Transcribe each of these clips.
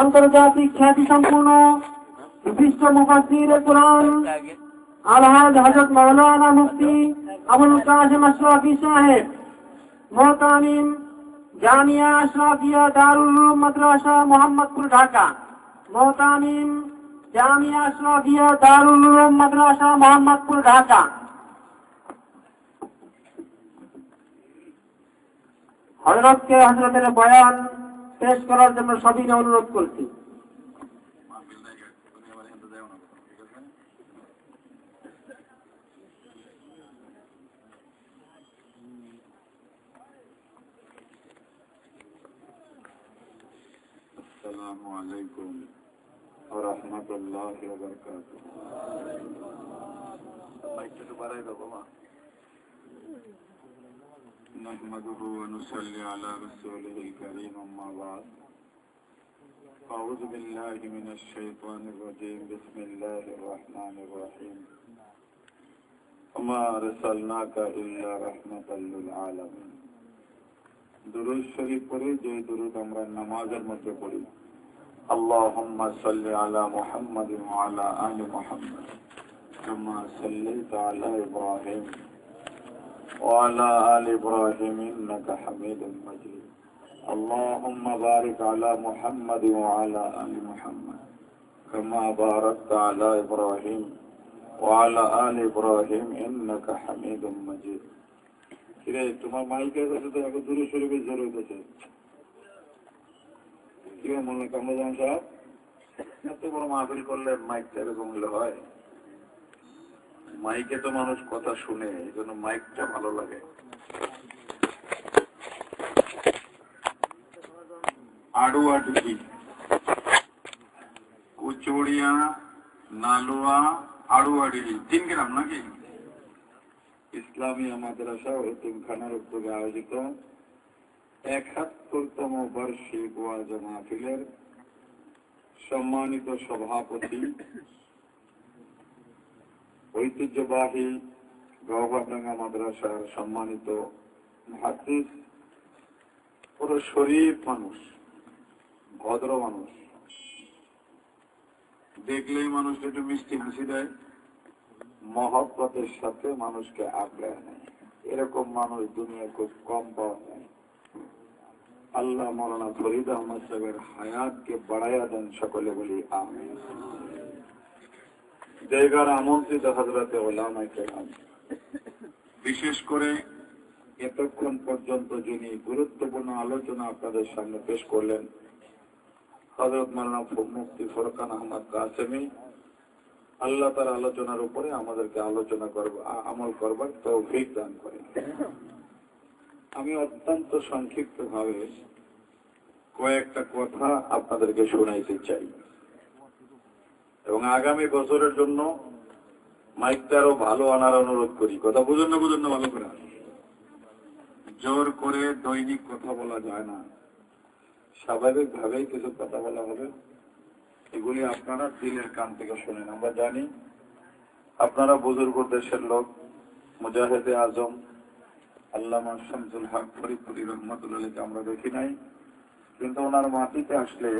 আন্তর্জাতিক খ্যাতি সম্পূর্ণ বিশিষ্ট মুফাসসির কুরআন আলহাজ হযরত মাওলানা মুফতি আবুল কাসিম আশরাফি সাহেব, মোহতামিম জামিয়া আশরাফিয়া দারুল উলুম মাদ্রাসা মোহাম্মদপুর ঢাকা, মোহতামিম জামিয়া আশরাফিয়া দারুল উলুম মাদ্রাসা মোহাম্মদপুর ঢাকা। হযরতকে হযরতের বয়ান পেশ করার জন্য সবিনয় অনুরোধ করছি। আসসালামু আলাইকুম ওয়া রাহমাতুল্লাহি ওয়া বারাকাতুহু। মাইকটা বাড়াই দাও বাবা। نحمده ونصلي على رسوله الكريم أما بعد أعوذ بالله من الشيطان الرجيم بسم الله الرحمن الرحيم وما أرسلناك إلا رحمة للعالمين। দুরূদ শরীফ পড়ে যে দুরূদ আমরা নামাজের মধ্যে পড়ি, আল্লাহুম্মা সাল্লি আলা মুহাম্মাদিন ওয়া আলা আলি মুহাম্মাদ কামা সাল্লাইতা আলা ইব্রাহিম وعلى آل إبراهيم إنك حميد مجيد اللهم بارك على محمد وعلى آل محمد كما باركت على إبراهيم وعلى آل إبراهيم إنك حميد مجيد। কিরে তোমার মাইকের কাছে তো এখন দুরূদ শরীফের জরুরত আছে। কি মনে কামরান সাহেব, এত বড় মাহফিল করলে মাইকটা এরকম হলে হয়? মাইকে তো মানুষ কথা শুনে, এই জন্য মাইকটা ভালো লাগে। আড়ুয়া ডুকি, কুচুড়িয়া, নালুয়া, আড়ুয়াডিহি, 3 গ্রাম নাকি? ইসলামী মাদ্রাসা ও এতিমখানার উদ্যোগে আয়োজিত ৭১তম বার্ষিক ওয়াজ মাহফিলের সম্মানিত সভাপতি, ঐতিহ্যবাহী গওহরডাঙ্গা মাদ্রাসার সম্মানিত মুহাদ্দিস, পুরো শরীফ মানুষ, ভদ্র মানুষ, দেখলেই মানুষ একটু মিষ্টি হাসি দেয়, মহব্বতের সাথে মানুষকে আগলে নেয়, এরকম মানুষ দুনিয়ায় খুব কম পাওয়া যায়। আল্লাহ মাওলানা ফরিদ আহমদ সাহেবের হায়াতকে বাড়াইয়া দেন, সকলে বলি আমিন। জায়গার আমন্ত্রিত হযরতে উলামায়ে কেরাম, বিশেষ করে এতক্ষণ পর্যন্ত যিনি গুরুত্বপূর্ণ আলোচনা আপনাদের সামনে পেশ করলেন, হযরত মাওলানা মুফতি ফরকান আহমদ কাসেমি, আল্লাহ তার আলোচনার উপরে আমাদেরকে আলোচনা আমল করবার তৌফিক দান করেন। আমি অত্যন্ত সংক্ষিপ্ত ভাবে কয়েকটা কথা আপনাদেরকে শোনাইতে চাই এবং আগামী বছরের জন্য মাইকটা আরো ভালো আনার অনুরোধ করি। কথা বুঝুন না ভালো করে। জোর করে দৈনিক কথা বলা যায় না, স্বাভাবিক ভাবেই কিছু কথা বলা হবে। এগুলি আপনারা দিলের কান থেকে শোনেন। আমরা জানি আপনারা বুজুর্গ দেশের লোক, মুজাহিদে আজম আল্লামা শামসুল হক ফরিদপুরি রহমতুল্লাহকে আমরা দেখি নাই, কিন্তু ওনার মাটিতে আসলে,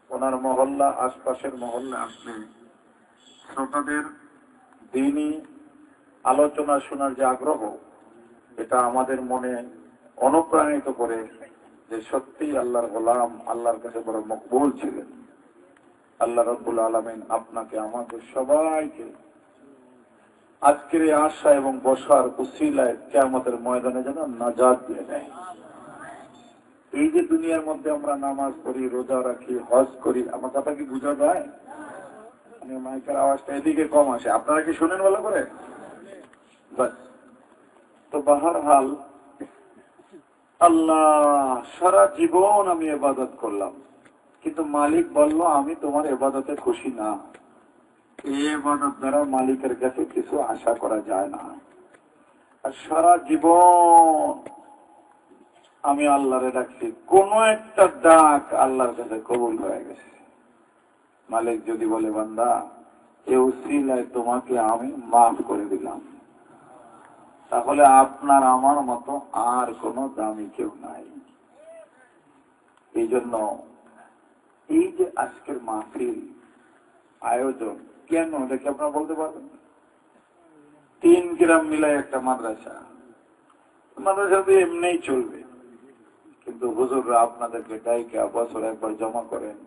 ওনার মহল্লা, আশপাশের মহল্লা আসলে শ্রোতাদের দ্বীনি আলোচনা শোনার যে আগ্রহ, এটা আমাদের মনে অনুপ্রাণিত করে যে সত্যি আল্লাহর গোলাম আল্লাহর কাছে বড় মকবুল ছিলেন। আল্লাহ রাব্বুল আলামিন আপনাকে, আমাদের সবাইকে আজকের এই আশা এবং বসার উসিলায় কিয়ামতের ময়দানে যেন নাজাত দিয়ে দেয়। এই যে দুনিয়ার মধ্যে আমরা নামাজ পড়ি, রোজা রাখি, হজ করি, আমার কথা কি বোঝা যায়? মানে মাইকের আওয়াজটা এদিকে কম আসে, আপনারা কি শুনেন ভালো করে? বাস। তো বাহরহাল, আল্লাহ সারা জীবন আমি ইবাদত করলাম, কিন্তু মালিক বলল আমি তোমার ইবাদতে খুশি না। এই ইবাদত দ্বারা মালিকের কাছে কিছু আশা করা যায় না। আর সারা জীবন আমি আল্লাহরে ডাকছি, কোন একটা ডাক আল্লাহর কাছে কবুল হয়ে গেছে। মালিক যদি বলে বান্দা এ উসিলায় তোমাকে আমি মাফ করে দিলাম, তাহলে আপনার আমার মতো আর কোন দামি কেউ নাই। এই জন্য এই যে আজকের মাহফিল আয়োজন কেন দেখে আপনারা বলতে পারবেন? 3 গ্রাম মিলায় একটা মাদ্রাসা দিয়ে এমনিই চলবে, কিন্তু হুজুররা আপনাদেরকে ডাইকা বছর একবার জমা করেন,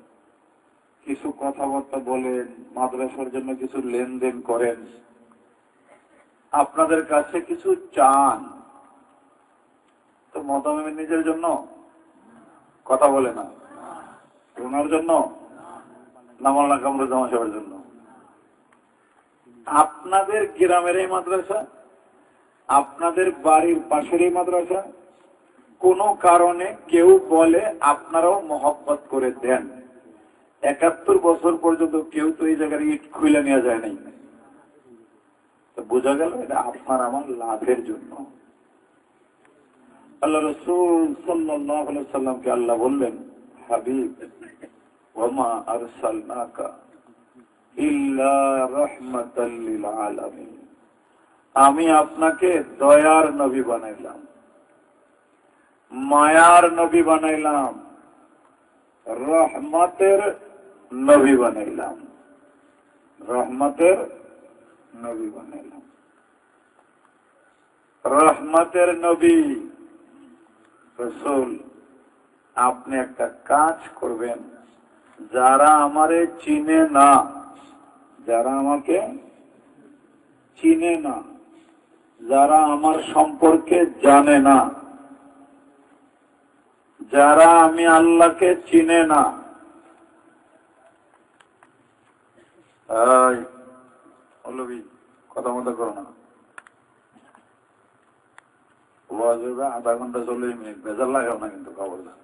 কিছু কথাবার্তা বলেন, মাদ্রাসার জন্য কিছু লেনদেন করেন, আপনাদের কাছে কিছু চান। তো মতামত নিজের জন্য কথা বলে না, ওনার জন্য না মাওলানা কামরুজ্জামান সাহেবের জন্য। আপনাদের গ্রামের এই মাদ্রাসা, আপনাদের বাড়ির পাশের এই মাদ্রাসা, কোন কারণে কেউ বলে আপনারাও মহব্বত করে দেন। 71 বছর পর্যন্ত কেউ তো এই জায়গায় ইট খুলে নিয়ে যায় নাই। তো বোঝা গেল এটা আপনার আমার লাভের জন্য। আল্লাহ রাসূল সাল্লাল্লাহু আলাইহি সাল্লামকে আল্লাহ বললেন, হাবিব ওয়ামা আরসালনাকা ইল্লা রাহমাতাল লিল আলামিন, আমি আপনাকে দয়ার নবী বানাইলাম, মায়ার নবী বানাইলাম, রহমতের নবী বানাইলাম, রহমতের নবী বানাইলাম। রহমতের নবী রাসূল, আপনি একটা কাজ করবেন, যারা আমারে চিনে না, যারা আমাকে চিনে না, যারা আমার সম্পর্কে জানে না, যারা আমি আল্লাহকে চিনে না, কথা মতো করো না, আধা ঘন্টা 40 মিনিট বেজার লাগাও না কিন্তু খবরদার।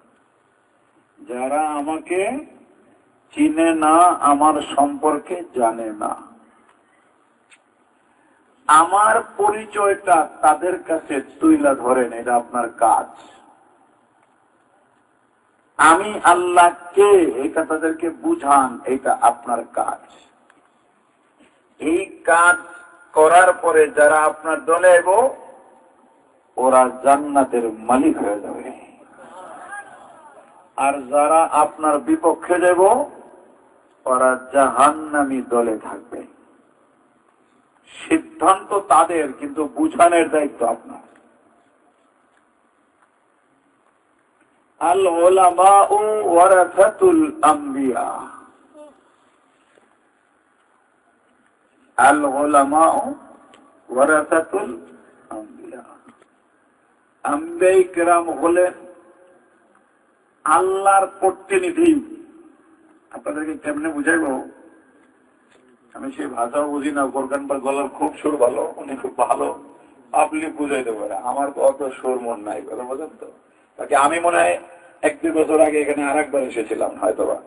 যারা আমাকে চিনে না, আমার সম্পর্কে জানে না, আমার পরিচয়টা তাদের কাছে তুইলা ধরেন, এটা আপনার কাজ। আমি আল্লাহকে এটা তাদেরকে বুঝান, এটা আপনার কাজ। এই কাজ করার পরে যারা আপনার দলে এবো, ওরা জান্নাতের মালিক হয়ে যাবে। আর যারা আপনার বিপক্ষে দেব, ওরা জাহান্নামী দলে থাকবে। সিদ্ধান্ত তাদের, কিন্তু বুঝানোর দায়িত্ব আপনার। আল উলামাউ ওয়ারাসাতুল আম্বিয়া, আল উলামাউ ওয়ারাসাতুল আম্বিয়া। আম্বিয়া কিরাম হলেন আল্লাহর প্রতিনিধি। আপনাদেরকে কেমনে বুঝাইব, আমি সেই ভাষাও বুঝি না। গোরকান পার গলার খুব সুর ভালো, উনি খুব ভালো, আপনি বুঝাইতে পারে। আমার তো অত সুর মন নাই, কথা বোঝেন তো। তাকে আমি মনে হয় 1-2 বছর আগে এখানে আরেকবার এসেছিলাম হয়তো বা,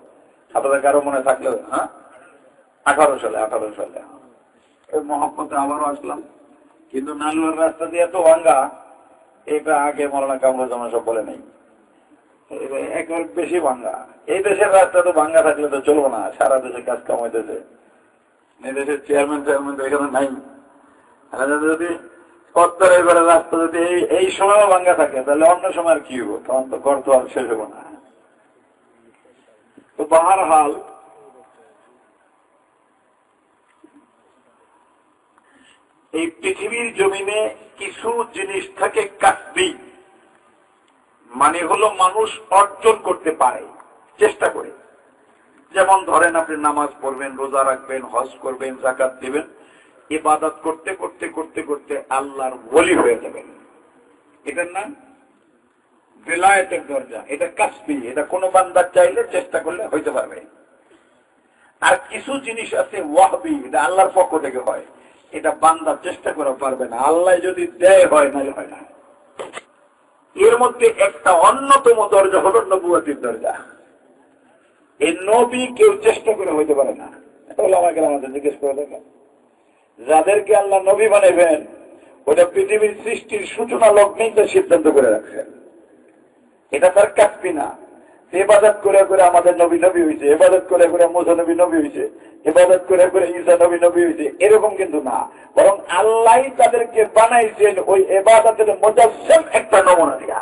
আপনাদের কারো মনে থাকলে। হ্যাঁ, 18 সালে ওই মহব্বতে আবারও আসলাম। কিন্তু নালুয়ার রাস্তা দিয়ে তো ভাঙ্গা, এটা আগে মাওলানা কামরুজ্জামান সব বলে নাই, একবার বেশি ভাঙ্গা। এই দেশের রাস্তা তো ভাঙ্গা থাকলে তো চলবো না, সারা দেশে কাজ কামাইতেছে। এই দেশের চেয়ারম্যান তো এখানে নাই। যদি এবারে রাস্তা যদি এই সময়ও ভাঙ্গা থাকে, তাহলে অন্য সময় আর কি হবো, তখন তো গর্ত আর শেষ হবো না। তো বাহার হাল, এই পৃথিবীর জমিনে কিছু জিনিস থাকে কাসবি, মানে হলো মানুষ অর্জন করতে পারে, চেষ্টা করে। যেমন ধরেন আপনি নামাজ পড়বেন, রোজা রাখবেন, হজ করবেন, যাকাত দিবেন, ইবাদত করতে করতে করতে করতে আল্লাহর ওলি হয়ে যাবেন। এটার নাম বেলায়েতের দরজা। এটা কাসবি, এটা কোনো বান্দা চাইলে চেষ্টা করলে হইতে পারবে। আর কিছু জিনিস আছে ওয়াহবি, এটা আল্লাহর পক্ষ থেকে হয়, এটা বান্দা চেষ্টা করা পারবে না, আল্লাহ যদি দেয় হয়, নাহলে হয় না। এর মধ্যে একটা অন্যতম দরজা হলো নবুয়তের দরজা। এই নবী কেউ চেষ্টা করে হইতে পারে না। এটা হলো আমাকে জিজ্ঞেস করে দেখেন, যাদেরকে আল্লাহ নবী বানাইবেন, ওটা পৃথিবীর সৃষ্টির সূচনা লগ্নেই তো সিদ্ধান্ত করে রাখছেন। এটা তার কাসবি না। ইবাদত করে করে আমাদের নবী হয়েছে, ইবাদত করে করে মুসা নবী হয়েছে, ইবাদত করে করে ঈসা নবী হয়েছে, এরকম কিন্তু না। বরং আল্লাহ তাদেরকে বানাইছেন ওই ইবাদতের মুজাসসিম একটা নমুনা দিয়া।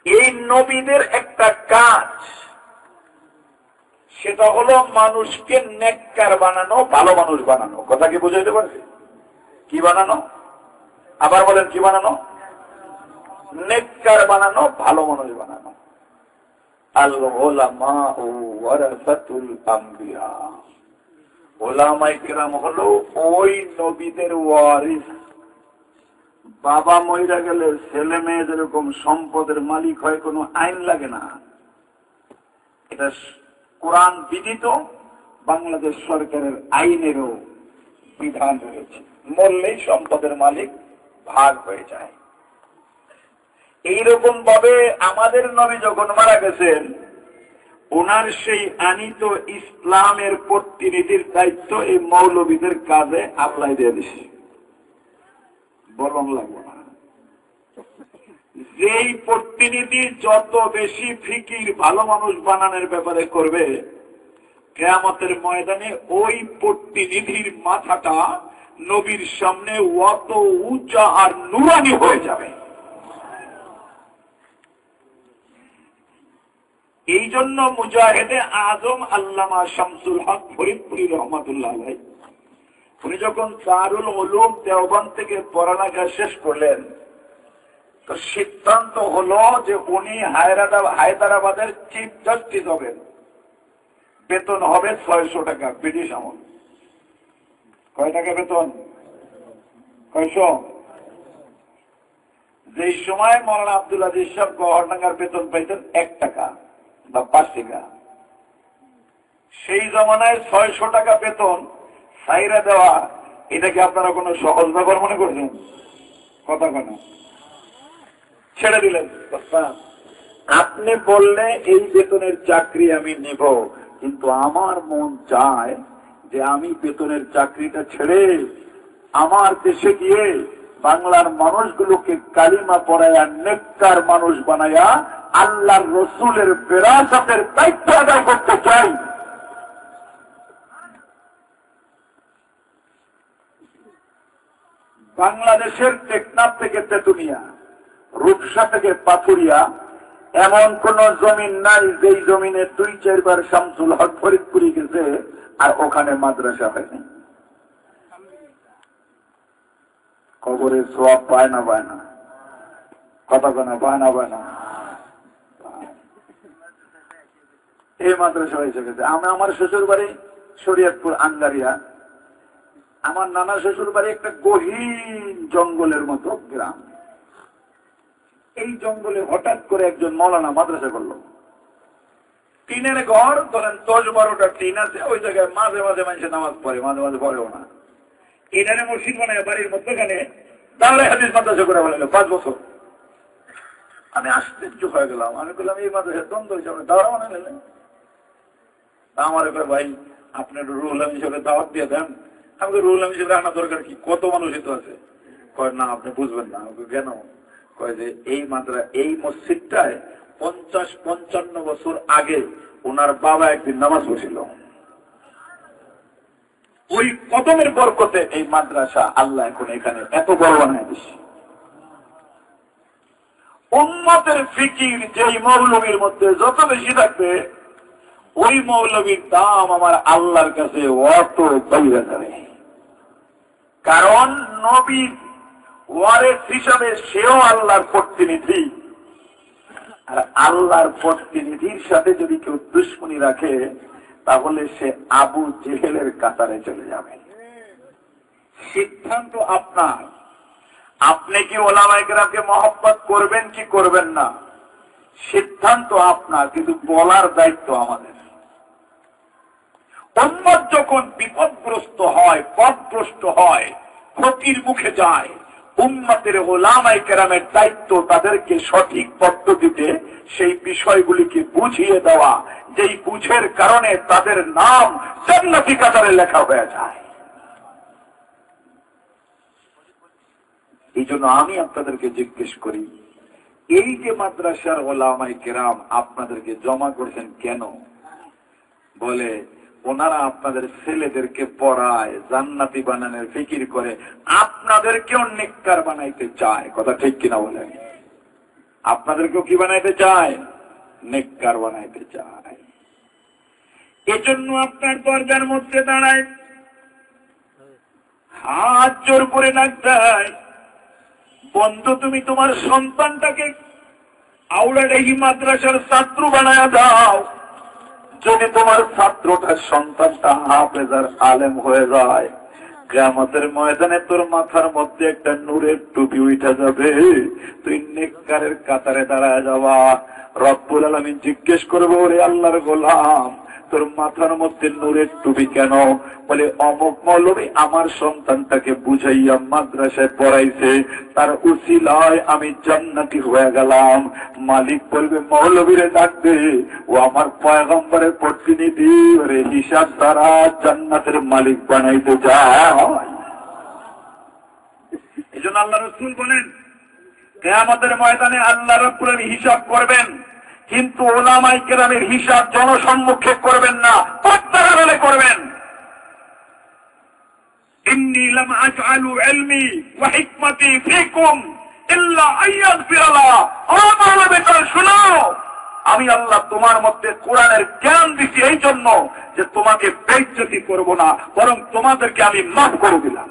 এই নবীদের একটা কাজ, সেটা হলো মানুষকে নেককার বানানো, ভালো মানুষ বানানো। কথা কি বুঝাইতে পারছে? কি বানানো? আবার বলেন, কি বানানো? নেককার বানানো, ভালো মানুষ বানানো। আল উলামাউ ওয়ারাসাতুল আমবিয়া। ওলামায়ে কেরাম হলো ওই নবীদের ওয়ারিস। বাবা মইরা গেলে ছেলে মেয়ে যেরকম সম্পদের মালিক হয়, কোনো আইন লাগে না। এটা কোরআন বিধিত, বাংলাদেশ সরকারের আইনেরও বিধান রয়েছে। মরলেই সম্পদের মালিক ভাগ হয়ে যায়। এইরকম ভাবে আমাদের নবী যখন মারা গেছেন, ওনার সেই আনিত ইসলামের প্রতিনিধির দায়িত্ব এই মৌলবীদের কাজে আল্লাহ দিয়ে দিছে। বলন লাগবে না, যেই প্রতিনিধি যত বেশি ফিকির ভালো মানুষ বানানোর ব্যাপারে করবে, কিয়ামতের ময়দানে ওই প্রতিনিধির মাথাটা নবীর সামনে অত উঁচা আর নুরানি হয়ে যাবে। এই জন্য মুজাহিদে আজম আল্লামা শামসুল হক ফরিদপুরি রহমাতুল্লাহ আলাইহি, উনি যখন দারুল উলুম দেওবন্দ থেকে পড়ালেখা শেষ করলেন, তো সিদ্ধান্ত হলো যে উনি হায়দ্রাবাদের চিফ জাস্টিস হবেন। বেতন হবে 600 টাকা, ব্রিটিশ আমল। কয় টাকা বেতন? 600। যেই সময় মৌলানা আব্দুল আজিজ সাহেব গভর্নর বেতন পাইতেন 1 টাকা বা 5 টাকা। সেই জমানায় 600 টাকা বেতন সাইরা দেওয়া, এটাকে আপনারা কোনো সহজ ব্যাপার মনে করছেন? কথা কেন ছেড়ে দিলেন? আপনি বললে এই বেতনের চাকরি আমি নিব, কিন্তু আমার মন চায় যে আমি বেতনের চাকরিটা ছেড়ে আমার দেশে গিয়ে বাংলার মানুষগুলোকে কালিমা পড়ায়া নেককার মানুষ বানায়া আল্লাহর রসুলের বিরাসতের দায়িত্ব আদায় করতে চাই। বাংলাদেশের টেকনাফ থেকে তেতুনিয়া, রূপসা থেকে পাথুরিয়া এমন কোন জমিন নাই যেই জমিনে 2-4 বার শামসুল হক ফরিদপুরি গেছে আর ওখানে মাদ্রাসা হয়নি। কবরের সওয়াব পায় না? পায় না? কথা কেন পায় না? পায় না? এই মাদ্রাসা হয়েছে গেছে। আমি আমার শ্বশুর বাড়ি শরীয়তপুর আঙ্গারিয়া, আমার নানা শ্বশুর বাড়ি একটা গহীন জঙ্গলের মতো গ্রাম। এই জঙ্গলে হঠাৎ করে একজন মৌলানা মাদ্রাসা করলো। টিনের ঘর, ধরেন 10-12টা টিন আছে, ওই জায়গায় মাঝে মাঝে মানুষের নামাজ পড়ে, মাঝে মাঝে পড়েও না। এখানে মসজিদ বানায় বাড়ির মধ্যখানে দাঁড়ায় হাদিস মাদ্রাসা করে বললো 5 বছর। আমি আশ্চর্য হয়ে গেলাম। আমি বললাম এই মাদ্রাসার দ্বন্দ্ব হিসাবে দাওয়া বানালেন? আমার ভাই আপনার রুহুল আমিন হিসেবে দাওয়াত দিয়ে দেন। আমাকে রুহুল আমিন হিসেবে আনা দরকার কি, কত মানুষ তো আছে। কয় না, আপনি বুঝবেন না। কেন? কয় যে এই মসজিদটায় 50-55 বছর আগে ওনার বাবা একদিন নামাজ পড়ছিল, ওই কদমের বরকতে এই মাদ্রাসা আল্লাহ এখন এখানে এত বড় বানায় দিচ্ছে। উম্মতের ফিকির যেই মৌলবীর মধ্যে যত বেশি থাকবে, ওই মৌলবীর দাম আমার আল্লাহর কাছে অত বাইরে যাবে। কারণ নবীর ওয়ারিস হিসাবে সেও আল্লাহর প্রতিনিধি, আর আল্লাহর প্রতিনিধির সাথে যদি কেউ দুশ্মনী রাখে, তাহলে সে আবু জেহেলের কাতারে চলে যাবে। সিদ্ধান্ত আপনার। আপনি কি ওলামায়ে কেরামকে মহব্বত করবেন কি করবেন না, সিদ্ধান্ত আপনার, কিন্তু বলার দায়িত্ব আমাদের। উম্মত যখন বিপদগ্রস্ত হয়, পথভ্রষ্ট হয়, ক্ষতির মুখে যায়, উম্মতের ওলামায়ে কেরামের দায়িত্ব তাদেরকে সঠিক পদ্ধতিতে সেই বিষয়গুলিকে বুঝিয়ে দেওয়া, যেই বুঝের কারণে তাদের নাম জান্নাতি কাতারে লেখা হয়ে যায়। এই জন্য আমি আপনাদেরকে জিজ্ঞেস করি, এই যে মাদ্রাসার ওলামায়ে কেরাম আপনাদেরকে জমা করেছেন কেন? বলে ওনারা আপনাদের ছেলেদেরকে পড়ায়, জান্নাতি বানানোর ফিকির করে, আপনাদেরকেও নেককার বানাইতে চায়। কথা ঠিক কিনা বলেন? আপনাদেরকেও কি বানাইতে চায়? নেককার বানাইতে চায়। এজন্য আপনার দরজার মধ্যে দাঁড়ায়, হাত জোর করে ডাক দেয়, বন্ধু তুমি তোমার সন্তানটাকে আউলাডাহি মাদ্রাসার ছাত্র বানায়া দাও। যদি তোমার ছাত্রটার সন্তানটা হাফেজার আলেম হয়ে যায়, কিয়ামতের ময়দানে তোর মাথার মধ্যে একটা নূরের টুপি উঠা যাবে, তুই নেককারের কাতারে দাঁড়ায় যাবা। রব্বুল আলামিন জিজ্ঞেস করবে, ওরে আল্লাহর গোলাম, তোর মাথার মধ্যে নূরের টুপি কেন? বলে অমুক মৌলবী আমার সন্তানটাকে বুঝাইয়া মাদ্রাসায় পড়াইছে, তার উসিলায় আমি জান্নাতি হয়ে গেলাম। মালিক বলবে, মৌলবীরে ডাকবে, ও আমার পয়গম্বরের প্রতিনিধি, ওরে হিসাব দ্বারা জান্নাতের মালিক বানাইতে যায়। এই জন্য আল্লাহ রাসূল বলেন, কিয়ামতের ময়দানে আল্লাহ রাব্বুল আলামিন হিসাব করবেন, কিন্তু উলামায়ে কেরামের হিসাব জনসম্মুখে করবেন না, পর্দার আড়ালে করবেন। ইন্নী লাম আজআলু ইলমি ওয়া হিকমাতি ফীকুম ইল্লা আইয়াগফিরাল্লাহ। আমার বেটার শুনো, আমি আল্লাহ তোমার মধ্যে কোরআনের জ্ঞান দিছি এই জন্য যে তোমাকে বেইজ্জতি করব না, বরং তোমাদেরকে আমি মাফ করে দিলাম।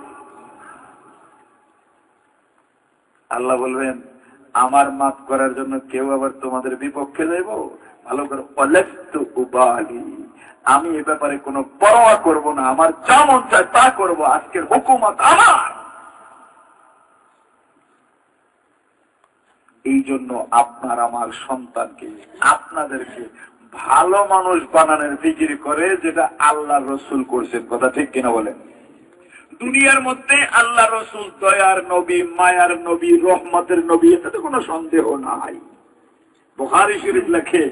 আল্লাহ বলবেন, আমার মাফ করার জন্য কেউ আবার তোমাদের বিপক্ষে যাইব? ভালো করে, অলেস্তু উবালি, আমি এ ব্যাপারে কোনো পরোয়া করব না, আমার যা মন চায় তা করব, আজকের হুকুমত আমার। এই জন্য আপনার আমার সন্তানকে, আপনাদেরকে ভালো মানুষ বানানোর ফিকির করে, যেটা আল্লাহ রসুল করছেন। কথা ঠিক কিনা বলেন? দুনিয়ার মধ্যে আল্লাহ রসুল দয়ার নবী, মায়ার নবী, রহমতের নবী, এতে তো কোনো সন্দেহ নাই। বুখারী শরীফ লেখে,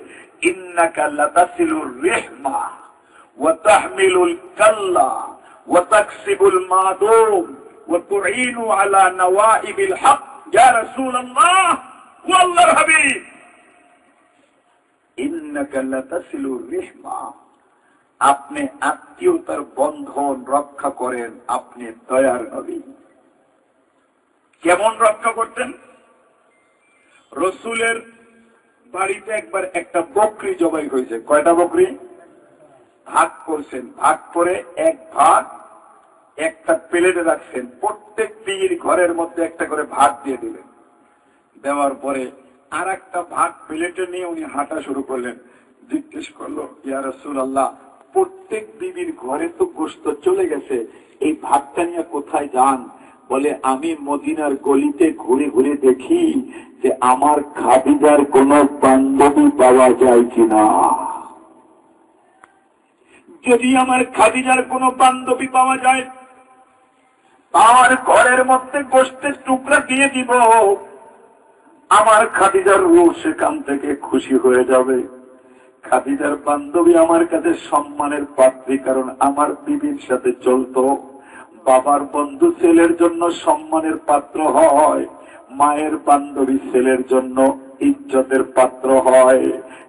ইন্নাকা লাতাসিলুর রিহমা ওয়া তাহমিলুল কাল্লা ওয়া তাকসিবুল মাদুম ওয়া তুঈনু আলা নওয়াইবিল হক। ইয়া রাসূলুল্লাহ ওয়া আল্লাহর হাবিব, ইন্নাকা লাতাসিলুর রিহমা, আপনি আত্মীয়তার বন্ধন রক্ষা করেন, আপনি দয়ার নবী। কেমন রক্ষা করতেন? রসুলের বাড়িতে একবার একটা বকরি জবাই হয়েছে। কয়টা বকরি? ভাগ করছেন, ভাগ করে এক ভাগ একটা প্লেটে রাখছেন, প্রত্যেক পীর ঘরের মধ্যে একটা করে ভাগ দিয়ে দিলেন। দেওয়ার পরে আর একটা ভাগ প্লেটে নিয়ে উনি হাঁটা শুরু করলেন। জিজ্ঞেস করলো, ইয়া রাসূলুল্লাহ, প্রত্যেক বিবির ঘরে তো গোশত চলে গেছে, এই ভাতটা নিয়ে কোথায় যান? বলে, আমি মদিনার গলিতে ঘুরে ঘুরে দেখি যে আমার খাদিজার কোন বান্ধবী পাওয়া যায় কিনা। যদি আমার খাদিজার কোন বান্ধবী পাওয়া যায়, তার ঘরের মধ্যে গোশতের টুকরা দিয়ে দিব, আমার খাদিজার রূহ সেখান থেকে খুশি হয়ে যাবে। খাদিজার বান্ধবী আমার কাছে সম্মানের পাত্রী, কারণ আমার বিবির সাথে চলতো। বাবার বন্ধু ছেলের জন্য সম্মানের পাত্র হয়, মায়ের বান্ধবী ছেলের জন্য ইজ্জতের পাত্র হয়।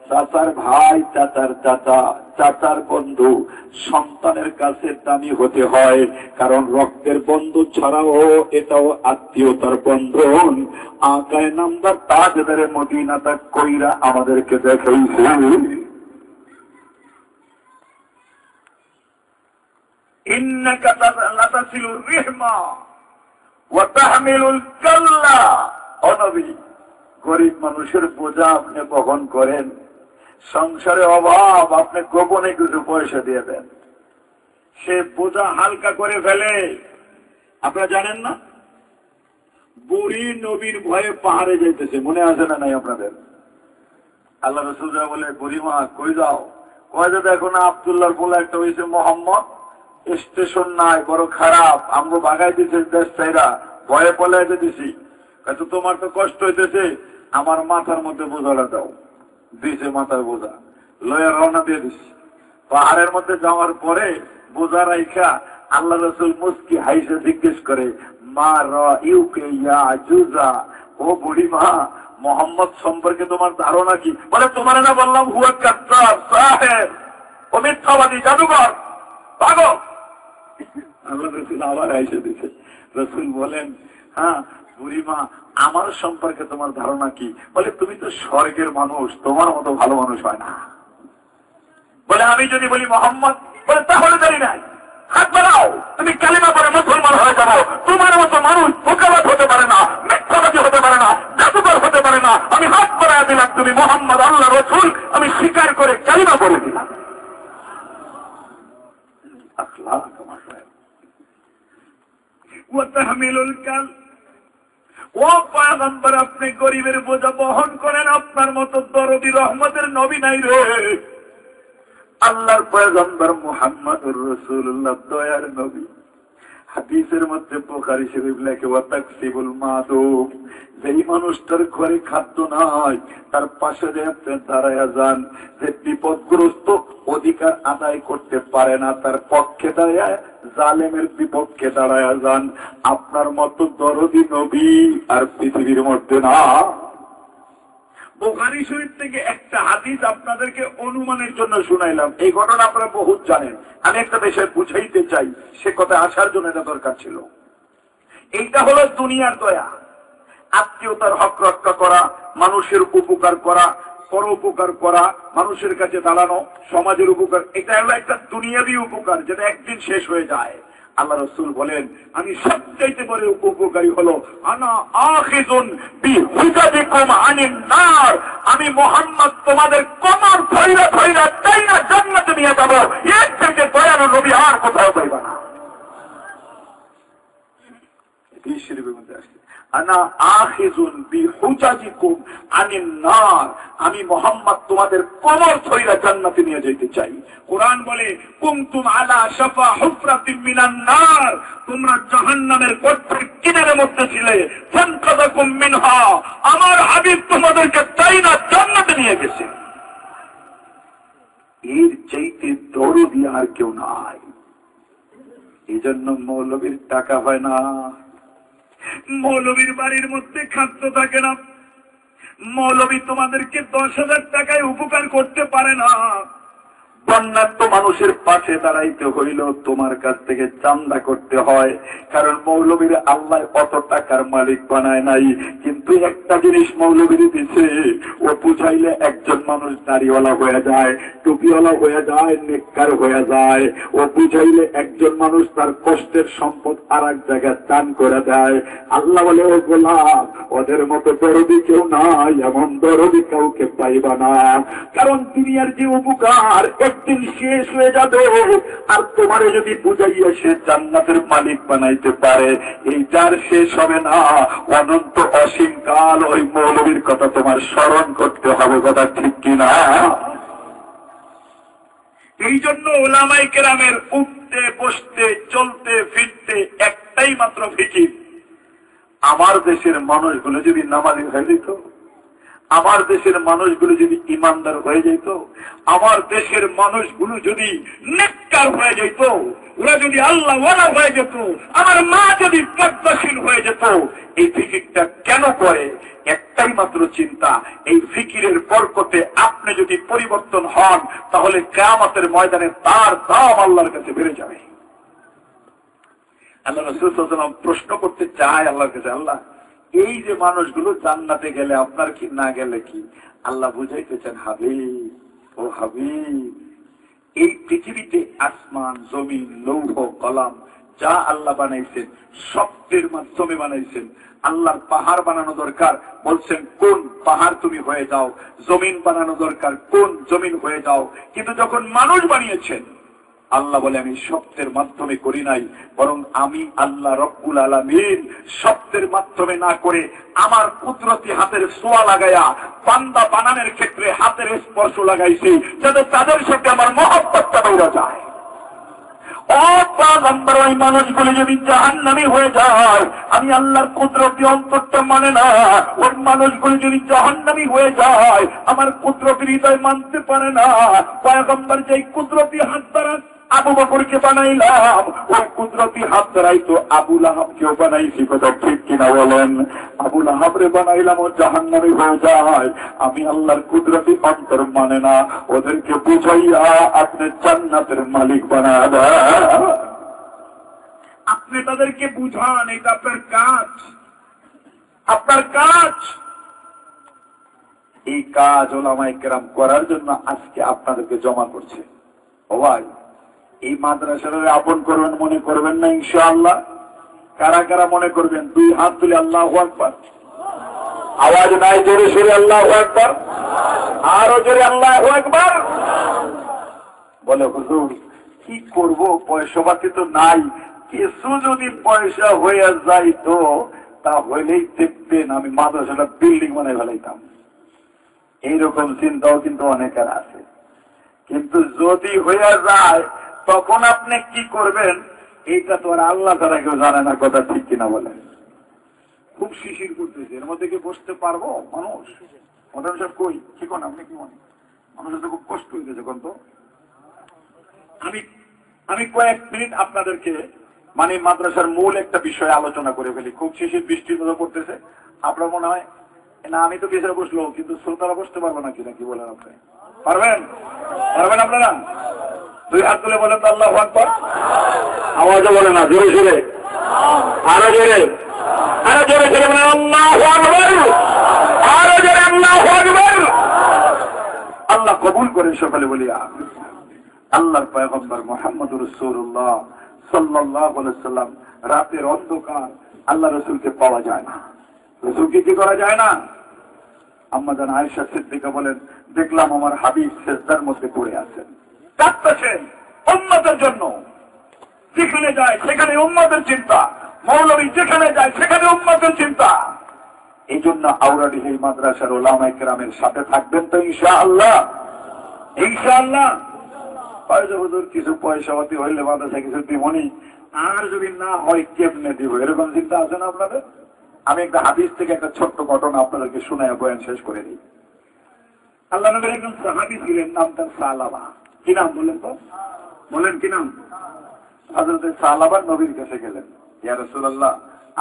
চাচার ভাই, চাচার চাচা, চাচার বন্ধু সন্তানের কাছে দামি হতে হয়, কারণ রক্তের বন্ধু ছাড়াও এটাও আত্মীয়তার বন্ধন। আকায় নামদার তাজদারে মদিনা তা কইরা আমাদেরকে দেখাইছে। ইন্নাকা লাতাসিলুর রিহমা ওয়া তাহমিলুল কাল্লা। ও নবী, গরিব মানুষের বোঝা আপনি বহন করেন, সংসারে অভাব, আপনি গোপনে কিছু পয়সা দিয়ে দেন, সে বোঝা হালকা করে ফেলে। আপনারা জানেন না, বুড়ি নবীর ভয়ে পাহাড়ে যাইতেছে, মনে আছে না নাই আপনাদের? আল্লাহ রাসূল বলে, বুড়িমা কই যাও? কয় যে দেখো না, আব্দুল্লাহর পোলা একটা হয়েছে মোহাম্মদ, স্টেশন নাই, বড় খারাপ, আমগো বাগাই দিচ্ছে দেশ চাইরা, ভয়ে পলাইতে দিছি। কিন্তু তোমার তো কষ্ট হইতেছে, আমার মাথার মধ্যে বোঝাটা দাও। দিছে মাথার বোঝা, লয়া রওনা দিয়ে দিছি। পাহাড়ের মধ্যে যাওয়ার পরে বোঝা রাইখা আল্লাহ রাসূল মুস্কি হাইসে জিজ্ঞেস করে, মা রাইউকে ইয়া আজুজা, ও বুড়িমা, মোহাম্মদ সম্পর্কে তোমার ধারণা কি? বলে, তোমার না বললাম হুয়া কাজ্জাব, সাহেব, ও মিথ্যাবাদী, জাদুকর, পাগল। আল্লাহ রাসূল আবার হাইসে দিছে। রাসূল বলেন, হ্যাঁ, বুড়িমা, আমার সম্পর্কে তোমার ধারণা কি? বলে, তুমি তো স্বর্গের মানুষ, তোমার মতো ভালো মানুষ হয় না। বলে, আমি যদি বলি মোহাম্মদ, বলে তাহলে জানি নাই, হাত বাড়াও, তুমি কালিমা পরে মুসলমান হয়ে যাবো। তোমার মতো মানুষ ফোকাবাদ হতে পারে না, মিথ্যাবাদী হতে পারে না, জাদুকর হতে পারে না। আমি হাত বাড়ায় দিলাম, তুমি মোহাম্মদ আল্লাহ রসুল, আমি স্বীকার করে কালিমা পরে দিলাম। ও পয়গম্বর, আপনি গরিবের বোঝা বহন করেন, আপনার মতো দরদি রহমতের নবী নাই রে। আল্লাহর পয়গম্বর মুহাম্মদুর রাসূলুল্লাহ দয়ার নবী। হাদিসের মধ্যে বুখারী শরীফ লেখে, ওয়া তাকসিবুল মাদুব, যেই মানুষটার ঘরে খাদ্য নাই তার পাশে যে আপনি দাঁড়ায়া যান, যে বিপদগ্রস্ত অধিকার আদায় করতে পারে না, তার পক্ষে দাঁড়ায় জালেমের বিপক্ষে দাঁড়ায়া যান। আপনার মতো দরদি নবী আর পৃথিবীর মধ্যে না। বুখারী শরীফ থেকে একটা হাদিস আপনাদেরকে অনুমানের জন্য শুনাইলাম। এই ঘটনা আপনারা বহুত জানেন, আমি একটা বিষয় বুঝাইতে চাই, সে কথা আসার জন্য এটা দরকার ছিল। এইটা হলো দুনিয়ার দয়া, আত্মীয়তার হক রক্ষা করা, মানুষের উপকার করা, পর উপকার করা, মানুষের কাছে দাঁড়ানো, সমাজের উপকার। এটা হলো একটা দুনিয়াবি উপকার, যেটা একদিন শেষ হয়ে যায়। আল্লাহ রাসূল বলেন, আমি সবচাইতে বড় উপকারী হলো আনা আখিযুন বিহুজাবিকুম আনিন নার, আমি মুহাম্মদ তোমাদের কোমর ধইরা ধইরা তাইনা জান্নাতে নিয়ে যাব। এর থেকে দয়ালু নবী আর কোথাও পাইবা না। এই শরীফের মধ্যে আসছে, আনা আখিযুন বিহুজাবিকুম আনিন নার, আমি মুহাম্মদ তোমাদের কোমর ধইরা জান্নাতে নিয়ে যেতে চাই। কুরআন বলে, কুনতুম আলা শাফা হুফরাতিন মিনান নার, তোমরা জাহান্নামের গর্তের কিনারের মধ্যে ছিলে, ফানকাযাকুম মিনহা, আমার হাবিব তোমাদেরকে তাই না জান্নাতে নিয়ে গেছে। এর চাইতে দরদি আর কেউ নাই। এই জন্য মৌলবীর টাকা হয় না, মৌলবীর বাড়ির মধ্যে খাদ্য থাকে না, মৌলবী তোমাদেরকে 10,000 টাকায় উপকার করতে পারে না। বন্যার্থ মানুষের পাশে দাঁড়াইতে হইল তোমার কাছ থেকে চান্দা করতে হয়, কারণ মৌলবীর আল্লাহ অত টাকার মালিক বানায় নাই। কিন্তু একটা জিনিস মৌলবীর দিছে, ও বুঝাইলে একজন মানুষ দাড়িওয়ালা হয়ে যায়, টুপিওয়ালা হয়ে যায়, নেককার হয়ে যায়। ও বুঝাইলে একজন মানুষ তার কষ্টের সম্পদ আর এক জায়গায় দান করে দেয়। আল্লাহ বলে, ও গোলাম, ওদের মতো দরদি কেউ নাই, এমন দরদি কাউকে পাইবা না। কারণ দুনিয়ার যে উপকার একদিন শেষ হয়ে যাবে, আর তোমারে যদি বুঝাইয়া সে জান্নাতের মালিক বানাইতে পারে, এইটার শেষ হবে না, অনন্ত অসীম কাল ওই মৌলবীর কথা তোমার স্মরণ করতে হবে। কথা ঠিক কিনা? এই জন্য উলামায়ে কেরামের উঠতে বসতে চলতে ফিরতে একটাই মাত্র ফিকির, আমার দেশের মানুষগুলো যদি নামাজি হয়ে যেত, আমার দেশের মানুষগুলো যদি ইমানদার হয়ে যেত, আমার দেশের মানুষগুলো যদি নেককার হয়ে যেত, ওরা যদি আল্লাহ ওয়ালা হয়ে যেত, আমার মা যদি পদ্মাশীল হয়ে যেত। এই ফিকিরটা কেন করে? একটাই মাত্র চিন্তা, এই ফিকিরের বরকতে আপনি যদি পরিবর্তন হন, তাহলে কিয়ামতের ময়দানে তার দাম আল্লাহর কাছে বেড়ে যাবে। আল্লাহ রাসূল সাল্লাল্লাহু আলাইহি ওয়াসাল্লাম প্রশ্ন করতে চায় আল্লাহর কাছে, আল্লাহ এই যে মানুষগুলো জান্নাতে গেলে আপনার কি, না গেলে কি? আল্লাহ বুঝাইতেছেন, হাবিব, ও হাবিব, এই পৃথিবীতে আসমান, জমিন, লৌহ, কলাম যা আল্লাহ বানাইছেন শব্দের মাধ্যমে বানাইছেন। আল্লাহর পাহাড় বানানো দরকার, বলছেন কোন পাহাড় তুমি হয়ে যাও। জমিন বানানো দরকার, কোন জমিন হয়ে যাও। কিন্তু যখন মানুষ বানিয়েছেন, আল্লাহ বলে আমি শব্দের মাধ্যমে করি নাই, বরং আমি আল্লাহ রব্বুল আলামিন শব্দের মাধ্যমে না করে আমার কুদরতি হাতের ছোঁয়া লাগাইয়া বান্দা বানানোর ক্ষেত্রে হাতের স্পর্শ লাগাইছি, যাতে তাদের সাথে আমার মহব্বতটা বেড়ে যায়। ওই মানুষগুলি যদি জাহান্নামী হয়ে যায়, আমি আল্লাহর কুদরতি অন্তরটা মানে না। ওই মানুষগুলি যদি জাহান্নামী হয়ে যায়, আমার কুদরতি হৃদয় মানতে পারে না। পয়গম্বর যে কুদরতি হাত দ্বারা আবু বকরকে বানাইলাম, ওই কুদরতি হাত দ্বারাই তো আবু লাহাবকেও বানাইছি। কথা ঠিক কিনা বলেন? আবু লাহাবরে বানাইলাম, ও জাহান্নামী হয়ে যায়। আমি আল্লাহর কুদরতি অন্তর মানে না, ওদেরকে বুঝাইয়া আপনি জান্নাতের মালিক বানায় দেন। আপনি তাদেরকে বুঝান, এটা আপনার কাজ। আপনার কাজ, এই কাজ ওলামায়ে কেরাম করার জন্য আজকে আপনাদেরকে জমা করছে। ও ভাই, এই মাদ্রাসার আপন করবেন, মনে করবেন না ইনশাআল্লাহ? কারা কারা মনে করবেন? 2 হাত তুলে আল্লাহু আকবার। আওয়াজ নাই, জোরে সোরে আল্লাহু আকবার, আরো জোরে আল্লাহু আকবার। বলে হুজুর কি করব, পয়সা পাতি তো নাই, কিছু যদি পয়সা হয়ে যায় তো তাহলেই দেখবেন আমি মাদ্রাসাটা বিল্ডিং বানাই ফেলাইতাম। এইরকম চিন্তাও কিন্তু অনেকের আছে। কিন্তু যদি হয়ে যায় তখন আপনি কি করবেন এইটা তো আর আল্লাহ তারা কেউ জানে না। কথা ঠিক কিনা বলেন? খুব শিশির করতেছে, এর মধ্যে কি বসতে পারবো মানুষ? মধ্যে সব কই কি কোন আপনি কি মনে মানুষের তো খুব কষ্ট হইতেছে। কোন তো আমি কয়েক মিনিট আপনাদেরকে মানে মাদ্রাসার মূল একটা বিষয়ে আলোচনা করে ফেলি। খুব শিশির বৃষ্টির মতো করতেছে, আপনার মনে হয় না আমি তো পিছনে বসলো, কিন্তু শ্রোতারা বসতে পারবো না কিনা? কি বলেন আপনি? পারবেন? পারবেন আপনারা? 2 হাত তুলে বলেন তো আল্লাহু আকবার। আওয়াজও বলে না, জোরে জোরে, আরো জোরে, আরো জোরে জোরে বলেন আল্লাহু আকবার, আরো জোরে আল্লাহু আকবার। আল্লাহ কবুল করেন, সকালে বলি আমিন। আল্লাহর পয়গম্বর মুহাম্মদুর রাসূলুল্লাহ সাল্লাল্লাহু আলাইহি ওয়াসাল্লাম রাতের অন্ধকার আল্লাহ রাসূলকে পাওয়া যায় না। রাসূলকে কি করা যায় না? আম্মা জান আয়েশা সিদ্দিকা বলেন, দেখলাম আমার হাবিব সিজদার মধ্যে পড়ে আছেন, কাঁদতেছেন উম্মতের জন্য। যেখানে যায় সেখানে উম্মতের চিন্তা, মৌলভী যেখানে যায় সেখানে উম্মতের চিন্তা। এই জন্য আউরাডি এই মাদ্রাসার ওলামায়ে কেরামের সাথে থাকবেন তো ইনশাআল্লাহ? ইনশাআল্লাহ। হুজুর কিছু পয়সা পাতি হইলে মাদ্রাসা কিছু দিবনি, আর যদি না হয় কেমনে দিব, এরকম চিন্তা আছে না আপনাদের? আমি একটা হাদিস থেকে একটা ছোট্ট ঘটনা আপনাদেরকে শুনায় বয়ান শেষ করে দিই। আল্লাহ নবীর একজন সাহাবী ছিলেন, নাম তার সালাবা। কি নাম বলেন তো? বলেন কি নাম? হযরত সালাবা নবীর কাছে গেলেন, ইয়া রাসূলুল্লাহ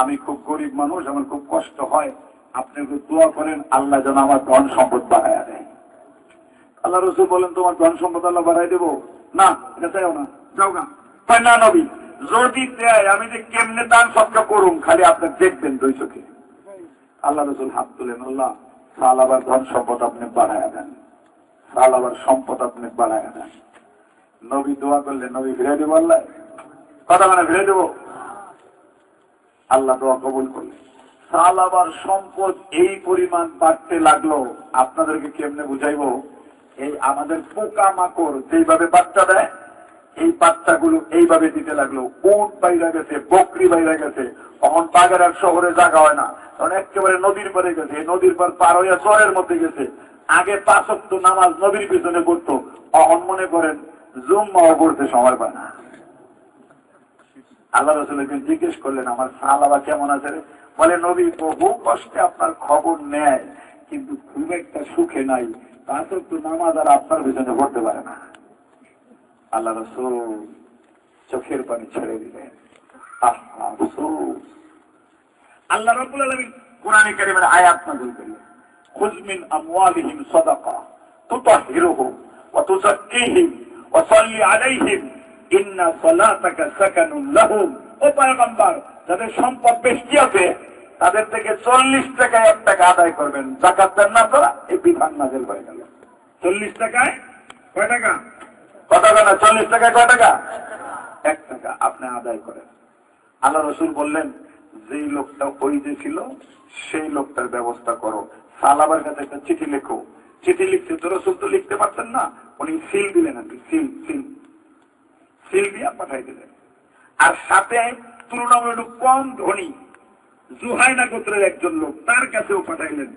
আমি খুব গরিব মানুষ, আমার খুব কষ্ট হয়, আপনি একটু দোয়া করেন আল্লাহ যেন আমার ধন সম্পদ বাড়ায় দেয়। আল্লাহ রাসূল বলেন, তোমার ধন সম্পদ আল্লাহ বাড়ায় দেবো? না, এটা চাইও না, যাও না। না নবী, যদি দেয় আমি যে কেমনে দান সৎকার করুম খালি আপনি দেখবেন 2 চোখে। আল্লাহ রাসূল হাত তুলেন, আল্লাহ সালাবার ধন সম্পদ আপনি বাড়ায় দেন, সালাবার সম্পদ আপনি বাড়ায় দেন। নবী দোয়া করলেন, নবী ফিরে দেবো আল্লাহ, কথা মানে ফিরে দেবো। আল্লাহ দোয়া কবুল করলেন। সালাবার সম্পদ এই পরিমাণ বাড়তে লাগলো, আপনাদেরকে কেমনে বুঝাইবো? এই আমাদের পোকা মাকড় যেইভাবে বাচ্চা দেয়, এই বাচ্চাগুলো এইভাবে দিতে লাগলো। উট বাইরে গেছে, বকরি বাইরে গেছে, তখন বাগেরহাট শহরে জায়গা হয় না, তখন একেবারে নদীর পারে গেছে, নদীর পার পার হইয়া চরের মধ্যে গেছে। আগে 5 ওয়াক্ত নামাজ নবীর পিছনে পড়তো, অহন মনে করেন জুম্মাও পড়তে সময় পায় না। আল্লাহ রাসূল একদিন জিজ্ঞেস করলেন, আমার সালাবা কেমন আছে রে? বলে, নবী বহু কষ্টে আপনার খবর নেয়, কিন্তু খুব একটা সুখে নাই, 5 ওয়াক্ত নামাজ আর আপনার পিছনে পড়তে পারে না। আল্লাহ রাসূল চোখের পানি ছেড়ে দিলেন। আফসোস। আল্লাহ রাব্বুল আলামিন কোরআনে কারীমের আয়াত নাযিল করলেন, খুয মিন আমওয়ালিহিম সাদাকা তুতাহহিরুহুম ওয়া তুযাক্কিহিম ওয়া সাল্লি আলাইহিম ইন্না সালাতাকা সাকানুন লাহুম। ও পয়গম্বর, যাদের সম্পদ বেশি আছে তাদের থেকে 40 টাকায় 1 টাকা আদায় করবেন, যাকাত দেন না আপনারা, এই বিধান নাযিল হয়ে গেল। 40 টাকায় কয় টাকা? কথা বলে না, 40 টাকায় কয় টাকা? 1 টাকা আপনি আদায় করেন। আল্লাহ রাসূল বললেন, যেই লোকটা ওই যে ছিল সেই লোকটার ব্যবস্থা করো। সালাবার কাছে একটা চিঠি লেখো। চিঠি লিখতে তো রাসূল তো লিখতে পারতেন না, উনি সিল দিলেন, আর কি সিল দিয়ে পাঠাই দিলেন। আর সাথে তুলনামূলক কম ধনী জুহাইনা গোত্রের একজন লোক, তার কাছেও পাঠাইলেন।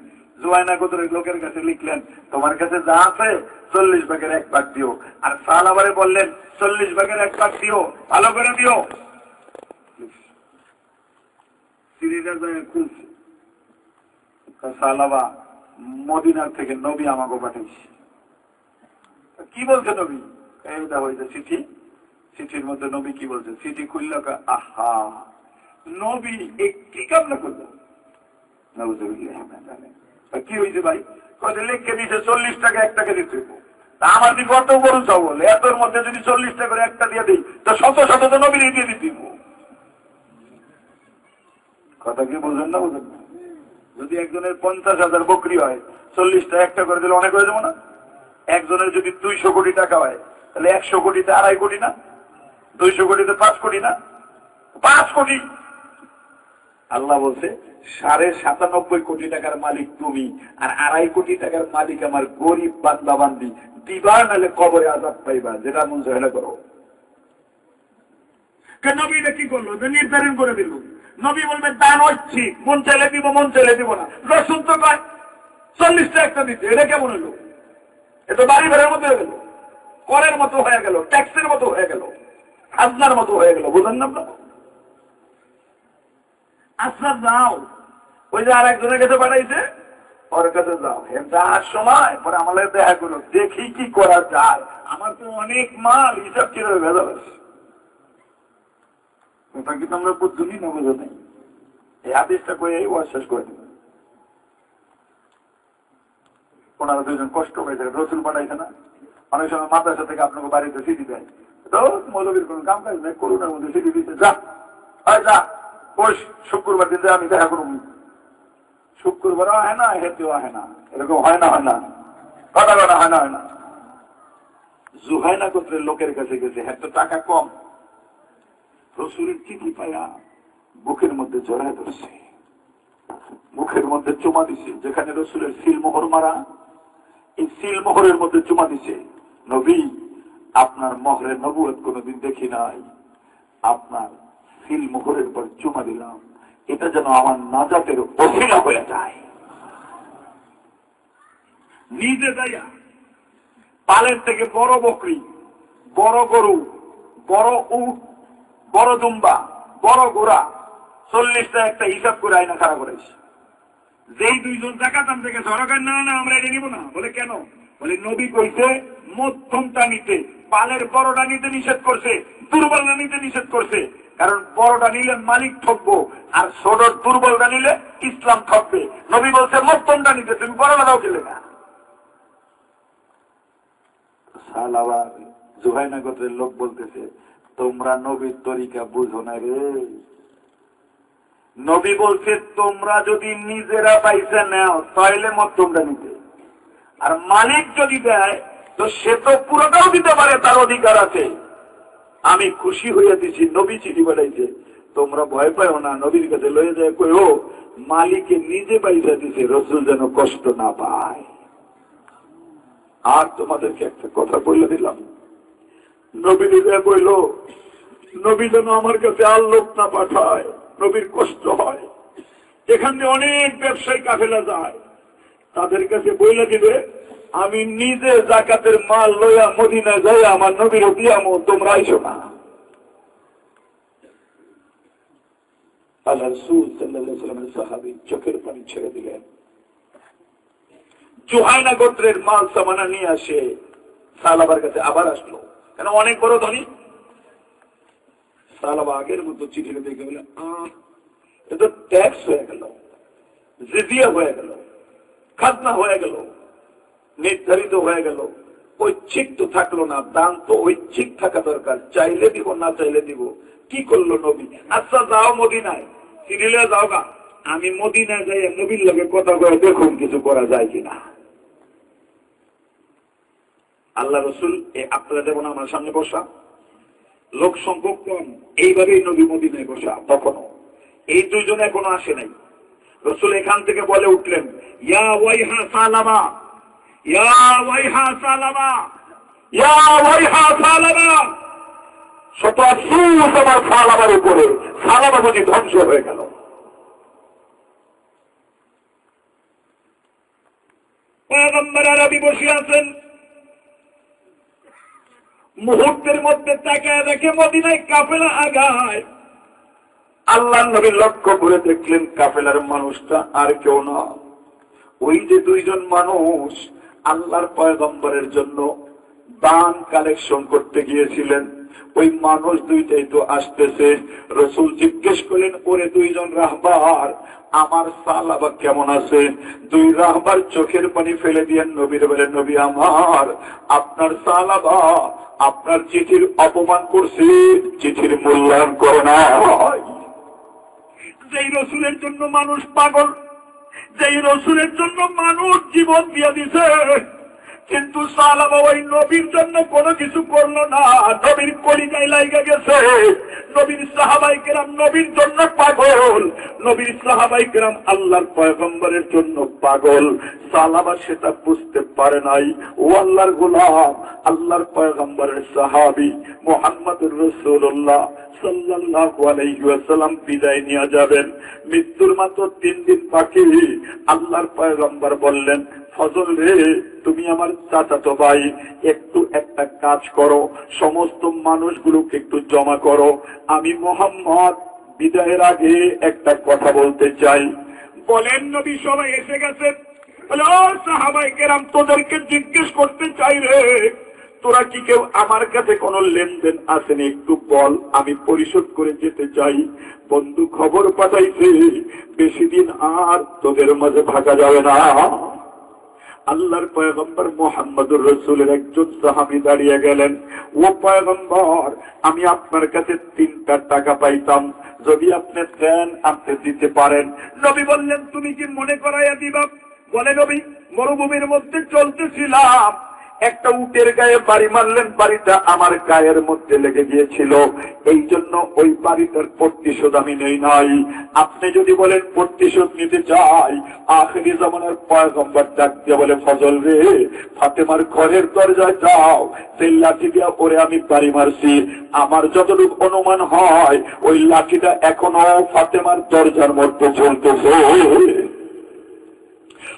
জুহাইনা গোত্রের লোকের কাছে লিখলেন, তোমার কাছে যা আছে 40 ভাগের 1 ভাগ দিও। আর সালাবারে বললেন 40 ভাগের 1 ভাগ দিও, ভালো করে দিও। খুলছে সালাবা, মদিনার থেকে নবী আমাকে পাঠাইছে। কি বলছে নবী? এইটা হয়েছে চিঠি। চিঠির মধ্যে নবী কি বলছে? চিঠি খুলল, আহা নবী কি কামনা করলো? কি হয়েছে ভাই? লিখে দিয়েছে 40 টাকা 1 টাকা দিতে। আমার দিকে কত বড় চাও বলে, এতর মধ্যে যদি 40 টাকা করে 1টা দিয়ে দিই তো শত শত তো নবীর দিয়ে দিতে। কথা কি বুঝেন না? বুঝেন না? যদি একজনের 50,000 বকরি হয়, 40টা একটা করে দিলে অনেক হয়ে যাবো না? একজনের যদি 200 কোটি টাকা হয়, তাহলে 100 কোটিতে 2.5 কোটি না? 200 কোটিতে 5 কোটি না? 5 কোটি। আল্লাহ বলছে 97.5 কোটি টাকার মালিক তুমি, আর 2.5 কোটি টাকার মালিক আমার গরিব বান্দা বান্দি। দিবা নাহলে কবরে আযাব পাইবা, যেটা মন চায় না করো। নবীটা কি করলো? নির্ধারণ করে দিল। নবী বলবে দান হচ্ছে, মন চাইলে দিব, মন চাইলে দিব না। রসুন তো কয় 40টা একটা দিতে, এটা কেমন হলো? এ তো বাড়ি ঘরের মতো হয়ে গেল, করের মতো হয়ে গেল, ট্যাক্সের মতো হয়ে গেল, খাজনার মতো হয়ে গেল। বুঝেন না আপনারা? আচ্ছা যাও, ওই যে আর একজনের কাছে পাঠাইছে, ওর কাছে যাও, যাওয়ার সময় পরে আমাদের দেখা করো, দেখি কি করা যায়। আমার তো অনেক মাল, হিসাব কিভাবে ভেজা হয়েছে। ওটা কিন্তু আমরা বুঝুনি না, বুঝো নেই। এই আদেশটা করে ও শেষ করে দেবে। ওনারা দুজন কষ্ট পাইছে, রসুল পাঠাইছে না? অনেক সময় মাদ্রাসা থেকে আপনাকে বাড়িতে সিটি দেয়, তো মৌলবীর কোন কাম কাজ নেই, করুণার মধ্যে সিটি দিচ্ছে, যা যা বস, শুক্রবার দিন আমি দেখা করুন। শুক্রবার হয় না, হেতেও হয় না, এরকম হয় না, হয় না, কথা কথা হয় না, হয় না। জুহাইনা গোত্রের লোকের কাছে গেছে, এত টাকা কম, রসুলের চিঠি পায়া বুকের মধ্যে জড়ায় ধরছে, মুখের মধ্যে চুমা দিছে, যেখানে রসুলের সিলমোহর মারা, এই সিলমোহরের মধ্যে চুমা দিছে। নবী, আপনার মোহরের নবুয়ত কোনদিন দেখি নাই, আপনার সিলমোহরের পর চুমা দিলাম, এটা যেন আমার নাজাতের ওসিলা হয়ে যায়। নিজে যাইয়া পালের থেকে বড় বকরি, বড় গরু, বড় উট, বড় দুম্বা, বড় ঘোড়া, 40টা একটা হিসাব করে আইনা খারাপ করেছে। যেই দুইজন জাকাত আনতে গেছে, সরকার না না আমরা এটা নিব না। বলে কেন? বলে নবী কইছে মধ্যমটা নিতে, পালের বড়টা নিতে নিষেধ করছে, দুর্বলটা নিতে নিষেধ করছে। কারণ বড়টা নিলে মালিক ঠকবো, আর ছোট দুর্বলটা নিলে ইসলাম ঠকবে। নবী বলছে মধ্যমটা নিতে, তুমি বড়টা দাও খেলে না। সালাবার জুহাইনা গোত্রের লোক বলতেছে, তোমরা নবীর তরিকা বুঝো না রে। নবী বলছে তোমরা যদি নিজেরা পাইসা নেও তাহলে মধ্যমটা নিতে, আর মালিক যদি দেয় তো সে তো পুরোটাও দিতে পারে, তার অধিকার আছে। আমি খুশি হইয়া দিছি, নবী চিঠি পাঠাইছে, তোমরা ভয় পাও না, নবীর কাছে লয়ে যায় কই ও মালিকে নিজে পাইসা দিছে, রসুল যেন কষ্ট না পায়। আর তোমাদেরকে একটা কথা বলে দিলাম, নবী দিতে কইল নবী যেন আমার কাছে আর লোক না পাঠায়, নবীর কষ্ট হয়। এখানে অনেক ব্যবসায়ী কাফেলা যায়, তাদের কাছে বইলে দিবে আমি নিজে জাকাতের মাল লইয়া মদিনায় যাই, আমার নবীর দিয়ামো, তোমরা আইসো না। আল্লাহ রাসূল সাল্লাল্লাহু আলাইহি ওয়াসাল্লামের সাহাবী চোখের পানি ছেড়ে দিলেন। জুহাইনা গোত্রের মাল সামানা নিয়ে আসে সালাবার কাছে আবার আসলো, কেন অনেক বড় ধনী। সালাবা আগের মতো চিঠিটা দেখে বলে এটা ট্যাক্স হয়ে গেল, জিজিয়া হয়ে গেল, খাজনা হয়ে গেল, নির্ধারিত হয়ে গেল, ঐচ্ছিক তো থাকলো না, দান তো ঐচ্ছিক থাকা দরকার, চাইলে দিব না চাইলে দিব। কি করলো নবী? আচ্ছা যাও মদিনায়, সিরিলে যাও গা, আমি মদিনায় যাই নবীর লোকের কথা করে দেখুন কিছু করা যায় কিনা। আল্লাহ রসুল আপনারা যেমন আমার সামনে বসা, লোক সংখ্যক কম, এইভাবেই নবী মদিনায় বসা, তখনও এই দুইজন এখনো আসে নাই। রসুল এখান থেকে বলে উঠলেন, ইয়া ওয়াইহা সালামা, ইয়া ওয়াইহা সালামা, ইয়া ওয়াইহা সালামা। শত আফসোস আমার সালামার উপরে, সালামা বুঝি ধ্বংস হয়ে গেল। পয়গম্বর আরবি বসে আছেন, মুহূর্তের মধ্যে তাকায় দেখে মদিনায় কাফেলা আগায়। আল্লাহ নবী লক্ষ্য করে দেখলেন কাফেলার মানুষটা আর কেউ না, ওই যে দুইজন মানুষ আল্লাহর পয়গম্বরের জন্য দান কালেকশন করতে গিয়েছিলেন, ওই মানুষ দুইটাই তো আসতেছে। রসুল জিজ্ঞেস করলেন, ওরে দুইজন রাহবার, আমার সালাবা কেমন আছে? দুই রাহবার চোখের পানি ফেলে দিয়ে নবীর বলে, নবী আমার, আপনার সালাবা আপনার চিঠির অপমান করছে, চিঠির মূল্যায়ন করে না। যেই রসুলের জন্য মানুষ পাগল, যেই রসুলের জন্য মানুষ জীবন দিয়ে দিছে, কিন্তু সালাবা ওই নবীর জন্য কোনো কিছু করলো না। নবীর কলিজায় লাইগা গেছে। নবীর সাহাবাই কেরাম নবীর জন্য পাগল, নবীর সাহাবাই কেরাম আল্লাহর পয়গম্বরের জন্য পাগল। সালাবা সেটা বুঝতে পারে নাই। ও আল্লাহর গোলাম, আল্লাহর পয়গম্বরের সাহাবী মুহাম্মদুর রাসূলুল্লাহ সাল্লাল্লাহু আলাইহি ওয়াসাল্লাম বিদায় নিয়ে যাবেন। মৃত্যুর মাত্র 3 দিন বাকি। আল্লাহর পয়গম্বর বললেন, ফজল রে, তুমি আমার চাচাতো ভাই, একটু একটা কাজ করো, সমস্ত মানুষগুলোকে একটু জমা করো। আমি মুহাম্মদ বিদায়ের আগে একটা কথা বলতে চাই। বলেন নবী, সবাই এসে গেছেন। বলে, ও সাহাবাই কেরাম, তোদেরকে জিজ্ঞেস করতে চাই রে, তোরা কি কেউ আমার কাছে কোন লেনদেন আসেনি? একটু বল, আমি পরিশোধ করে যেতে চাই। বন্ধু খবর পাঠাইছে, বেশি দিন আর তোদের মাঝে ভাগা যাবে না। আল্লাহর পয়গম্বর মুহাম্মদুর রাসূলের একজন সাহাবী দাঁড়িয়ে গেলেন। ও পয়গম্বর, আমি আপনার কাছে 3টা টাকা পাইতাম, যদি আপনি দেন, আপনি দিতে পারেন। নবী বললেন, তুমি কি মনে করাইয়া দিবা? বলে, নবী, মরুভূমির মধ্যে চলতেছিলাম, একটা উটের গায়ে বাড়ি মারলেন, বাড়িটা আমার গায়ের মধ্যে লেগে গিয়েছিল, এই জন্য ওই বাড়িটার প্রতিশোধ আমি নেই নাই। আপনি যদি বলেন প্রতিশোধ নিতে চাই, আখিরি জামানার পয়গম্বর ডাক দিয়ে বলে, ফজল রে, ফাতেমার ঘরের দরজায় যাও, সেই লাঠি দিয়া ওরে আমি বাড়ি মারছি, আমার যতটুকু অনুমান হয় ওই লাঠিটা এখনো ফাতেমার দরজার মধ্যে চলতেছে।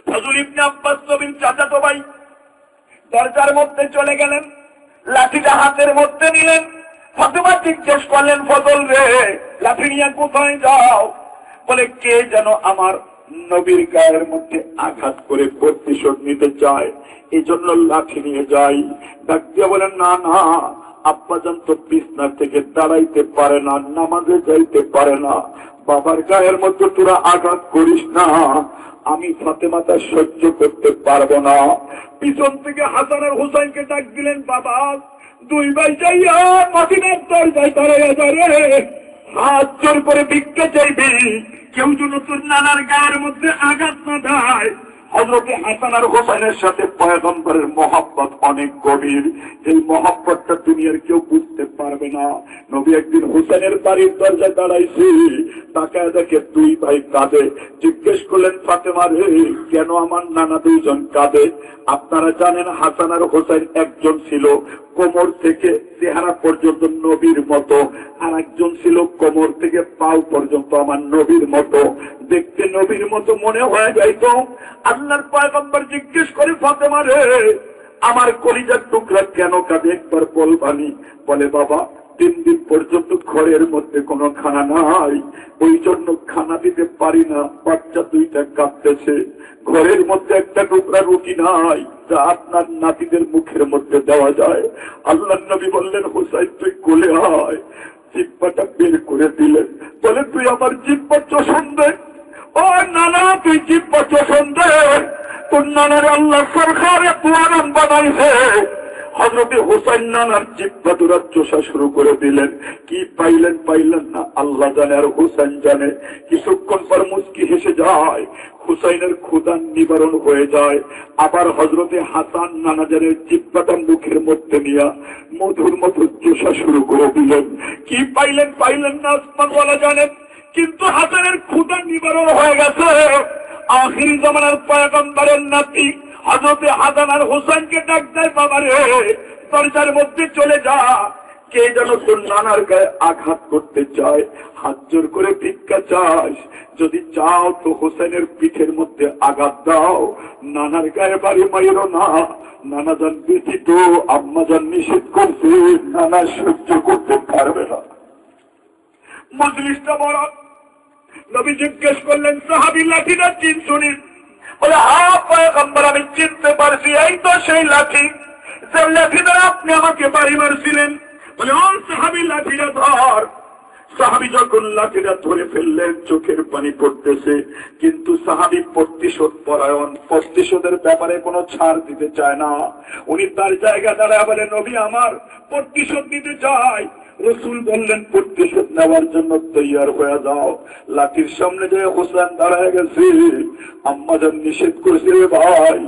ফজল ইবনে আব্বাস নবীর চাচাতো ভাই দরজার মধ্যে চলে গেলেন, লাঠিটা হাতের মধ্যে নিলেন। ফাতেমা জিজ্ঞেস করলেন, ফজল রে, লাঠি নিয়ে কোথায় যাও? বলে, কে যেন আমার নবীর গায়ের মধ্যে আঘাত করে প্রতিশোধ নিতে চায়, এই জন্য লাঠি নিয়ে যাই। ডাক দিয়ে বলেন, না না, আব্বাজান তো বিছনা থেকে দাঁড়াইতে পারে না, নামাজে যাইতে পারে না, বাবার গায়ের মধ্যে তোরা আঘাত করিস না, আমি ফাতেমাটা সহ্য করতে পারবো না। পিছন থেকে হাসান আর হুসাইনকে ডাক দিলেন, বাবা, 2 ভাই যাইয়া মদিনার দরজায় দাঁড়াইয়া যারে, হাত জোর করে ভিক্ষা চাইবি, কেউ যেন তোর নানার গায়ের মধ্যে আঘাত না দেয়। হযরতে হাসান আর হুসাইনের সাথে পয়গম্বরের মহব্বত অনেক গভীর, এই মহব্বতটা দুনিয়ার কেউ বুঝতে পারবে না। নবী একদিন হুসাইনের বাড়ির দরজায় দাঁড়াইছি, তাকায় দেখে 2 ভাই কাঁদে। জিজ্ঞেস করলেন, ফাতেমা রে, কেন আমার নানা 2 জন কাঁদে? আপনারা জানেন হাসান আর হুসাইন একজন ছিল কোমর থেকে চেহারা পর্যন্ত নবীর মতো, আর একজন ছিল কোমর থেকে পাও পর্যন্ত আমার নবীর মতো, দেখতে নবীর মতো মনে হয়ে যাইত। আল্লাহর পয়গম্বর জিজ্ঞেস করে, ফাতেমা রে, আমার কলিজার টুকরা কেন কাঁদে, একবার বলবানি? বলে, বাবা, 3 দিন পর্যন্ত ঘরের মধ্যে কোনো খানা নাই, ওই জন্য খানা দিতে পারি না, বাচ্চা 2টা কাঁদতেছে, ঘরের মধ্যে একটা টুকরা রুটি নাই যা আপনার নাতিদের মুখের মধ্যে দেওয়া যায়। আল্লাহর নবী বললেন, হুসাইন, তুই কোলে আয়। জিহ্বাটা বের করে দিলেন। বলে, তুই আমার জিহ্বা চোষণ দে। ও নানা, তুই জিহ্বা চোষণ দে, তোর নানার আল্লাহ সরকারে পুরান বানাইছে। হযরতে হুসাইন নানার জিহ্বা দুরা চোষা শুরু করে দিলেন। কি পাইলেন পাইলেন না আল্লাহ জানে, আর হুসাইন জানে। কিছুক্ষণ পর মুচকি হেসে যায়, হুসাইনের ক্ষুধা নিবারণ হয়ে যায়। আবার হযরতে হাসান নানাজানের জিহ্বাটা মুখের মধ্যে নিয়ে মধুর মতো চোষা শুরু করে দিলেন। কি পাইলেন পাইলেন না আসমান বলা জানেন, কিন্তু হাসানের ক্ষুধা নিবারণ হয়ে গেছে। আখিরি জামানার পয়গম্বরের নাতি হযরতে হাসান আর হুসাইনকে ডাক দেয়, বাবা রে, দরজার মধ্যে চলে যা, কে যেন তোর নানার গায়ে আঘাত করতে চায়, হাত জোর করে ভিক্ষা চাস, যদি চাও তো হুসাইনের পিঠের মধ্যে আঘাত দাও, নানার গায়ে বাড়ি মাইরো না, নানা যান ব্যথিত, আম্মা যান নিষেধ করছে, নানা সহ্য করতে পারবে না। মজলিসটা বড়। নবী জিজ্ঞেস করলেন, সাহাবী, লাঠিটা চিন শুনি? বলে, হ্যাঁ পয়গম্বর, আমি চিনতে পারছি, এই তো সেই লাঠি, যে লাঠি দ্বারা আপনি আমাকে বাড়ি মারছিলেন। বলে, ও সাহাবী, লাঠিটা ধর। সাহাবী যখন লাঠিটা ধরে ফেললেন, চোখের পানি পড়তেছে, কিন্তু সাহাবী প্রতিশোধ পরায়ণ, প্রতিশোধের ব্যাপারে কোনো ছাড় দিতে চায় না। উনি তার জায়গা দাঁড়ায় বলে, নবী আমার প্রতিশোধ দিতে চাই। রসুল বললেন প্রতিশোধ নেওয়ার জন্য তৈয়ার হয়ে যাও। লাঠির সামনে যে হোসেন দাঁড়ায় গেছে, আম্মাজান নিষেধ করেছে, রে ভাই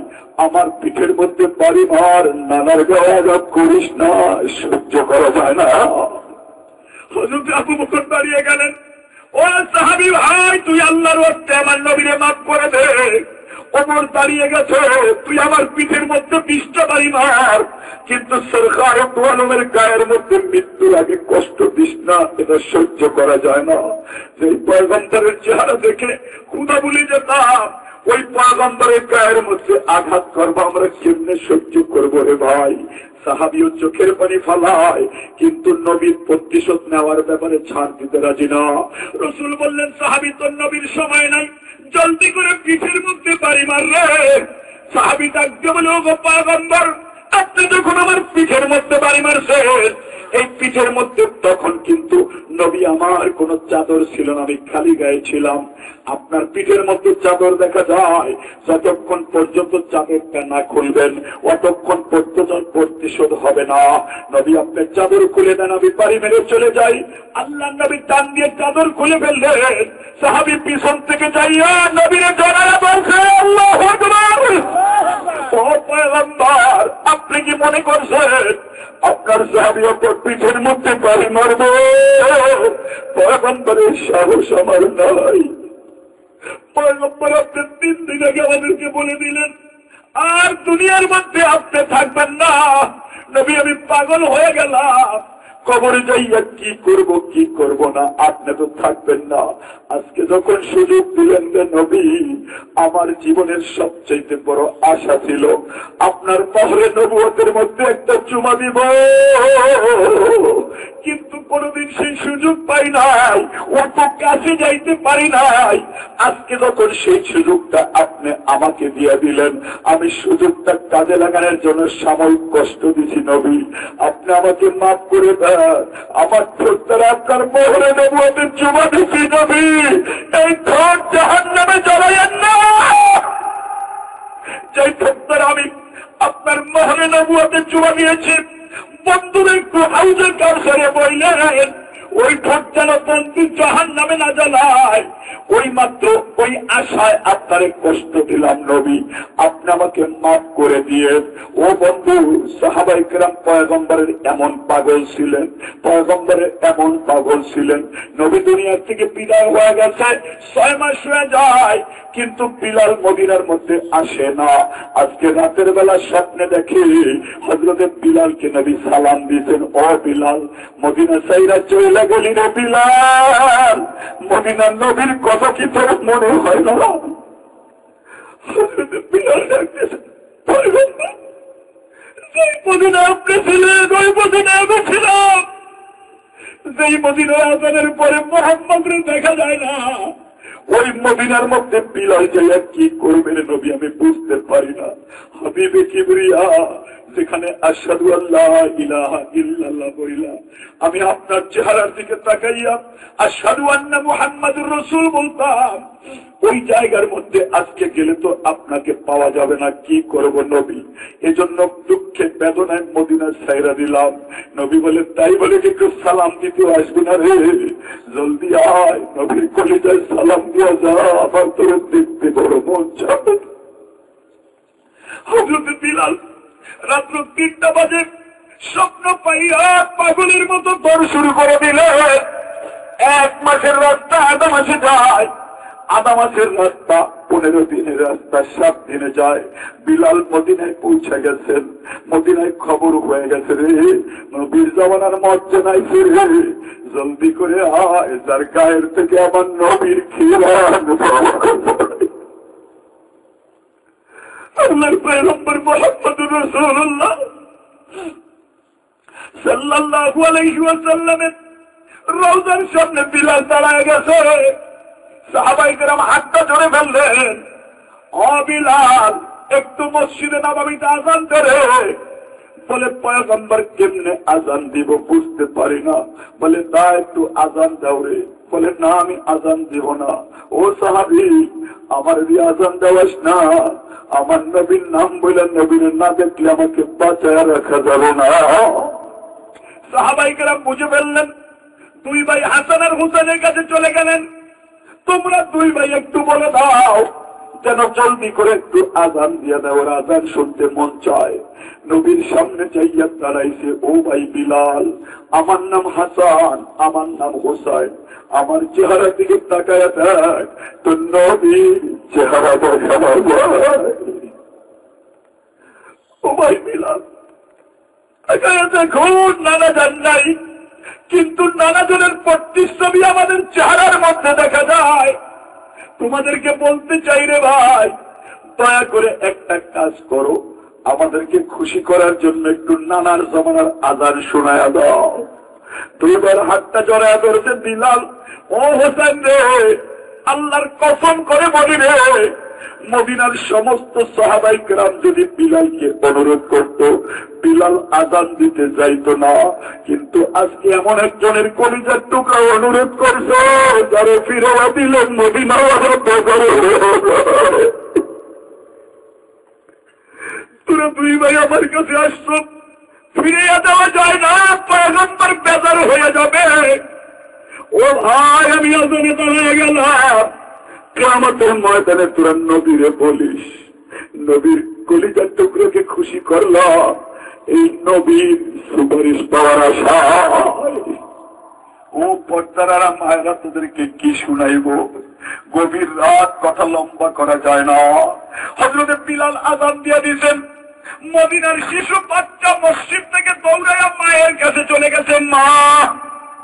আমার পিঠের মধ্যে বাড়ি মার, নানার গায়ে করিস না, সহ্য করা যায় না। হযরত আবু বকর দাঁড়িয়ে গেলেন, ও সাহাবী ভাই তুই আল্লাহর ওয়াস্তে আমার নবীরে মাফ করে দে। ওমর দাঁড়িয়ে গেছে, তুই আমার পিঠের মধ্যে 20টা বাড়ি মার, কিন্তু সরকার তোয়ালমের গায়ের মধ্যে মৃত্যুর আগে কষ্ট দিস না, এটা সহ্য করা যায় না। সেই পয়গম্বরের চেহারা দেখে খুদা বলে যেতাম, ওই পয়গম্বরের গায়ের মধ্যে আঘাত করবো আমরা কেমনে সহ্য করবো রে ভাই। সাহাবীও চোখের পানি ফালায়, কিন্তু নবীর প্রতিশোধ নেওয়ার ব্যাপারে ছাড় দিতে রাজি না। রসুল বললেন, সাহাবী তোর নবীর সময় নাই, জলদি করে পিঠের মধ্যে বাড়ি মারলে। সাহাবী ডাকতে বলে, ও গো পয়গম্বর, আপনি যখন আমার পিঠের মধ্যে বাড়ি মারছে, এই পিঠের মধ্যে তখন কিন্তু নবী আমার কোন চাদর ছিল না, আমি খালি গায়ে ছিলাম। আপনার পিঠের মধ্যে চাদর দেখা যায়, যতক্ষণ পর্যন্ত চাদরটা না খুলবেন অতক্ষণ পর্যন্ত প্রতিশোধ হবে না। নবী আপনার চাদর খুলে দেন, আমি বাড়ি মেরে চলে যাই। আল্লাহ নবী টান দিয়ে চাদর খুলে ফেললেন। সাহাবী পিছন থেকে যাইয়া নবীরে জড়ায়া বলছে, আল্লাহু আকবার। ও পয়গম্বর, আপনি কি মনে করছেন আপনার সাহাবী ওপর পিঠের মধ্যে বাড়ি মারব? পয়গম্বরের সাহস আমার নাই। পয়গম্বর আপনি 3 দিন আগে আমাদেরকে বলে দিলেন আর দুনিয়ার মধ্যে আপনি থাকবেন না। নবী আমি পাগল হয়ে গেলাম, কবরে যাইয়া কি করব না, আপনি তো থাকবেন না। আজকে যখন সুযোগ দিলেন যে নবী, আমার জীবনের সবচেয়ে বড় আশা ছিল আপনার পাহাড়ে নবুয়তের মধ্যে একটা চুমা দিব, কিন্তু কোনদিন সেই সুযোগ পাই নাই, অত কাছে যাইতে পারি নাই। আজকে যখন সেই সুযোগটা আপনি আমাকে দিয়ে দিলেন, আমি সুযোগটা কাজে লাগানোর জন্য সাময়িক কষ্ট দিছি নবী, আপনি আমাকে মাফ করে দেন। আমার ঠোঁট দ্বারা আপনার পাহাড়ে নবুয়তের চুমা দিছি নবী, এই ঠোঁট জাহান্নামে জ্বালায়েন না। যে ঠোঁট দ্বারা আমি আপনার মহলে নবুয়তে চুমা দিয়েছি, বন্ধুরা একটু হাউজে কাউসারে বললেন, ওই ঠোঁট যেন বন্ধু জাহান্নামে না জ্বালায়, ওই মাত্র ওই আশায় আপনারে কষ্ট দিলাম নবী, আপনি আমাকে মাফ করে দিয়ে। ও বন্ধু, সাহাবায়ে কেরাম পয়গম্বরের এমন পাগল ছিলেন, পয়গম্বরের এমন পাগল ছিলেন, নবী দুনিয়া থেকে বিদায় হয়ে গেছে, 6 মাস হয়ে যায়, কিন্তু বিলাল মদিনার মধ্যে আসে না। আজকে রাতের বেলা স্বপ্নে দেখি হযরতে বিলালকে নবী সালাম দিয়েছেন, ও বিলাল, মদিনা সাইরা চলে গেলি রে বিলাল, মদিনার নবীর কথা কি তোর মনে হয় না? হযরতে বিলাল ডাকতেছেন, পয়গম্বর, যেই মদিনা আপনি ছিলেন ওই মদিনা আমি ছিলাম, যেই মদিনার আযানের পরে মুহাম্মদকে দেখা যায় না, ওই মদিনার মধ্যে বিলাল যাইয়া কি করবেন নবী আমি বুঝতে পারি না। হাবিবে কিবরিয়া, যেখানে আশহাদু আল্লা ইলাহা ইল্লাল্লাহ বইলা আমি আপনার চেহারার দিকে তাকাইয়া আশহাদু আন্না মুহাম্মাদুর রাসূল বলতাম, ওই জায়গার মধ্যে আজকে গেলে তো আপনাকে পাওয়া যাবে না, কি করব নবী? এজন্য দুঃখে বেদনায় মদিনা ছাইরা দিলাম। নবী বলে, তাই বলে একটু সালাম দিতে আসবি না রে? জলদি আয়, নবীর কলিজায় সালাম দিয়া যা, আমার তোর দেখতে বড় মন চায়। হযরত বিলাল রাত্র 3টা বাজে স্বপ্ন পাইয়া পাগলের মতো দৌড় শুরু করে দিলেন। 1 মাসের রাস্তা আধা মাসে যায়, আধা মাসের রাস্তা 15 দিনের রাস্তা 7 দিনে যায়। বিলাল মদিনায় পৌঁছে গেছেন, মদিনায় খবর হয়ে গেছে রে নবীর জামানার মজ্জা নাই রে, জলদি করে আয়, যার গায়ের থেকে আমার নবীর খিলান। আল্লাহর পয়গম্বর মুহাম্মদুর রাসূলুল্লাহ সাল্লাল্লাহু আলাইহি ওয়াসাল্লামের রওজার সামনে বিলাল দাঁড়ায় গেছে। সাহাবায়ে কেরাম হাতটা ধরে ফেললেন, ও বিলাল, একটু মসজিদে নববীতে আযান করে। বলে, পয়গম্বর কেমনে আযান দিব বুঝতে পারি না। বলে, তা একটু আযান দাও রে। বলে, না আমি আযান দিব না। ও সাহাবী, আমার দিয়ে আযান দেওয়াস না, আমার নবীর নাম বলে নবীর না দেখলে আমাকে বাঁচায় রাখা যাবে না। সাহাবায়ে কেরাম বুঝে ফেললেন, দুই ভাই হাসান আর হুসেনের কাছে চলে গেলেন। তোমরা দুই ভাই একটু বলে দাও যেন জলদি করে একটু আজান দিয়ে দেয়, ওর আজান শুনতে মন চায়। নবীর সামনে চাইয়া দাঁড়াইছে, ও ভাই বিলাল, আমার নাম হাসান, আমার নাম হোসাইন, আমার চেহারা দিকে তাকায় দেখ, তো নবীর চেহারা দেখা যায়। ও ভাই বিলাল তাকায় দেখুন, নানা জান নাই, কিন্তু নানা জনের প্রতিচ্ছবি আমাদের চেহারার মধ্যে দেখা যায়। তোমাদেরকে বলতে চাই রে ভাই, দয়া করে একটা কাজ করো, আমাদেরকে খুশি করার জন্য একটু নানার জমানার আজান শোনায়া দাও। দুইবার হাতটা জড়ায়া ধরেছে বিলাল। ও হোসেন রে, আল্লাহর কসম করে বলি রে, মদিনার সমস্ত সাহাবায়ে কেরাম যদি বিলালকে অনুরোধ করত, বিলাল আজান দিতে যাইত না। কিন্তু আজকে এমন একজনের কলিজার টুকরা অনুরোধ করছে, যারে ফিরে দিলেন মদিনা। তোরা দুই ভাই আমার কাছে আসছো, ফিরিয়ে দেওয়া যায় না, পয়গম্বর বেজার হয়ে যাবে। ও ভাই, আমি আজানে দাঁড়িয়ে গেলাম, কিয়ামতের ময়দানে তোরা নবীরে বলিস, নবীর কলিজার টুকরোকে খুশি করলাম, এই নবীর সুপারিশ পাওয়ার আশা। ও পর্দারা মায়েরা, তোদেরকে কি শুনাইব, গভীর রাত, কথা লম্বা করা যায় না। হযরতে বিলাল আযান দিয়ে দিয়েছেন। মদিনার শিশু বাচ্চা মসজিদ থেকে দৌড়াইয়া মায়ের কাছে চলে গেছে। মা,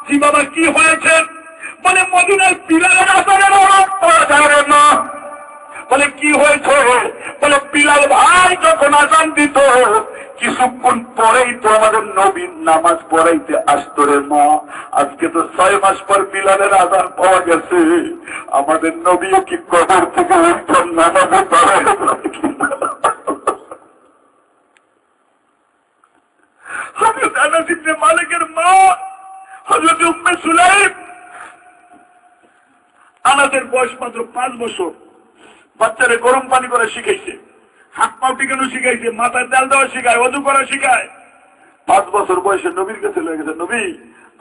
জি বাবা, কি হয়েছে? বলে মদিনার বিলালের আযানের আওয়াজ পাওয়া যায় না। বলে কি হয়েছে? বলে বিলাল ভাই যখন আযান দিত, কিছুক্ষণ পরেই তো আমাদের নবীর নামাজ পড়াইতে আসতো রে মা। আজকে তো 6 মাস পর বিলালের আযান পাওয়া গেছে, আমাদের নবীও কি কবর থেকে উঠছেন নামাজে পড়ায়? হযরত আনাস ইবনে মালিকের মা হযরত উম্মে সুলাইম, আনাসের বয়স মাত্র 5 বছর। বাচ্চারে গরম পানি করে শিখাইছে, হাত পা টিকানো শিখাইছে, মাথায় তেল দেওয়া শিখায়, ওযু করা শিখায়। 5 বছর বয়সে নবীর কাছে লেগে গেছে, নবী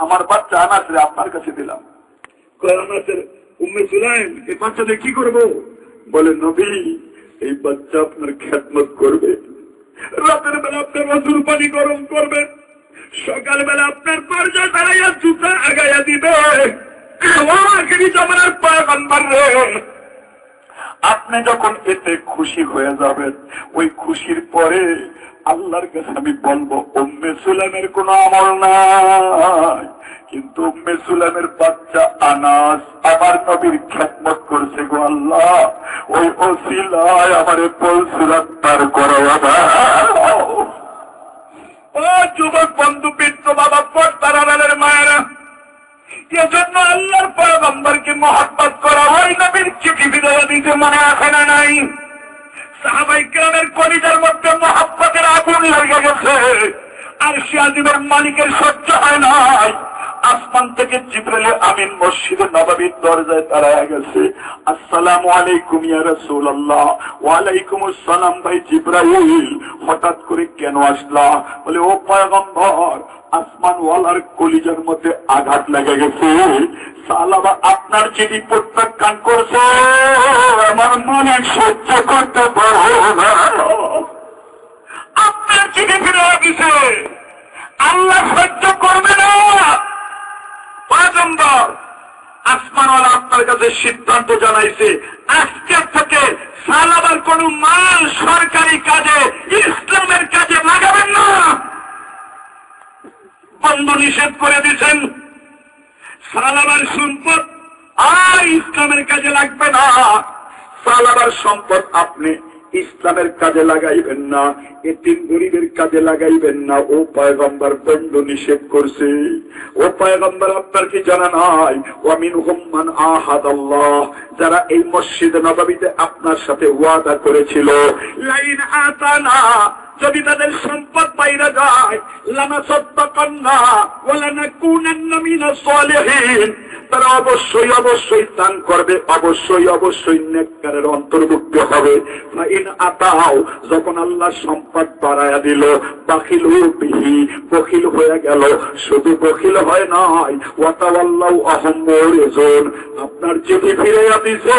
আমার বাচ্চা আনাসরে আপনার কাছে দিলাম। আনাসের উম্মে সুলাইম, এই বাচ্চাদের কি করবো? বলে নবী, এই বাচ্চা আপনার খেদমত করবে, রাতের বেলা আপনার ওযুর পানি গরম করবে, সকাল বেলা আপনার পর্দা দাঁড়াইয়া জুতা আগাইয়া দিবে। আখেরি জামানার পয়গম্বর রে, আপনি যখন এতে খুশি হয়ে যাবেন, ওই খুশির পরে আল্লাহর কাছে আমি বলবো, উম্মে সুলাইমের কোন আমল নাই, কিন্তু উম্মে সুলাইমের বাচ্চা আনাস আমার নবীর খেদমত করছে গো আল্লাহ, ওই ওসিলায় আমারে পৌঁছাত পার করায়া দাও। ও যুবক বন্ধু, বৃদ্ধ বাবা, পর্দার আড়ালের মায়েরা, এজন্য আল্লাহর পয়গম্বরকে মহব্বত করা, ওই নবীর চিঠি বিদায় দিতে মনে আছে না নাই? সাহাবায়ে কেরামের কলিজার মধ্যে মহব্বতের আগুন লেগে গেছে, আর সে আজিমের মালিকের সহ্য হয় নাই। আসমান থেকে জিবরাইল আমিন মসজিদে নববীর দরজায় দাঁড়ায় গেছে। আসসালামু আলাইকুম ইয়া রাসূলুল্লাহ। ওয়া আলাইকুম আসসালাম ভাই জিবরাইল, হঠাৎ করে কেন আসলা? বলে ও পয়গম্বর, আসমান ওয়ালার কলিজার মধ্যে আঘাত লেগে গেছে, সালাবা আপনার চিঠি প্রত্যাখ্যান করছে, আমার মনে সহ্য করতে পারো না, আপনার চিঠি ফিরে দিছে, আল্লাহ সহ্য করবে না। পয়গম্বর, আসমানওয়ালা আপনার কাছে সিদ্ধান্ত জানাইছে, আজকের থেকে সালাবার কোন মাল সরকারি কাজে, ইসলামের কাজে লাগাবেন না। বন্ধু নিষেধ করে দিচ্ছেন, সালাবার সম্পদ আর ইসলামের কাজে লাগবে না। সালাবার সম্পদ আপনি ইসলামের কাজে লাগাইবেন না, এতিম গরিবের কাজে লাগাইবেন না। ও পয়গম্বর, বন্ধু নিষেধ করছে। ও পয়গম্বর, আপনার কি জানা নাই? ওয়া মিনহুম মান আহাদাল্লাহ, যারা এই মসজিদে নববীতে আপনার সাথে ওয়াদা করেছিল, লাইন আতানা, যদি তাদের সম্পদ বাইরে যায়, লানাসাদ্দাকান্না ওয়া লানাকুনান্না মিনাস সালিহিন, তারা অবশ্যই অবশ্যই দান করবে, অবশ্যই অবশ্যই নেককারের অন্তর্ভুক্ত হবে। ইন আতাও, যখন আল্লাহ সম্পদ বাড়ায়া দিল, বাখিল বিহি, বখিল হয়ে গেল। শুধু বখিল হয় নাই, ওয়াতাওয়াল্লাউ আহম মুরিজুন, আপনার চিঠি ফিরাইয়া দিছে,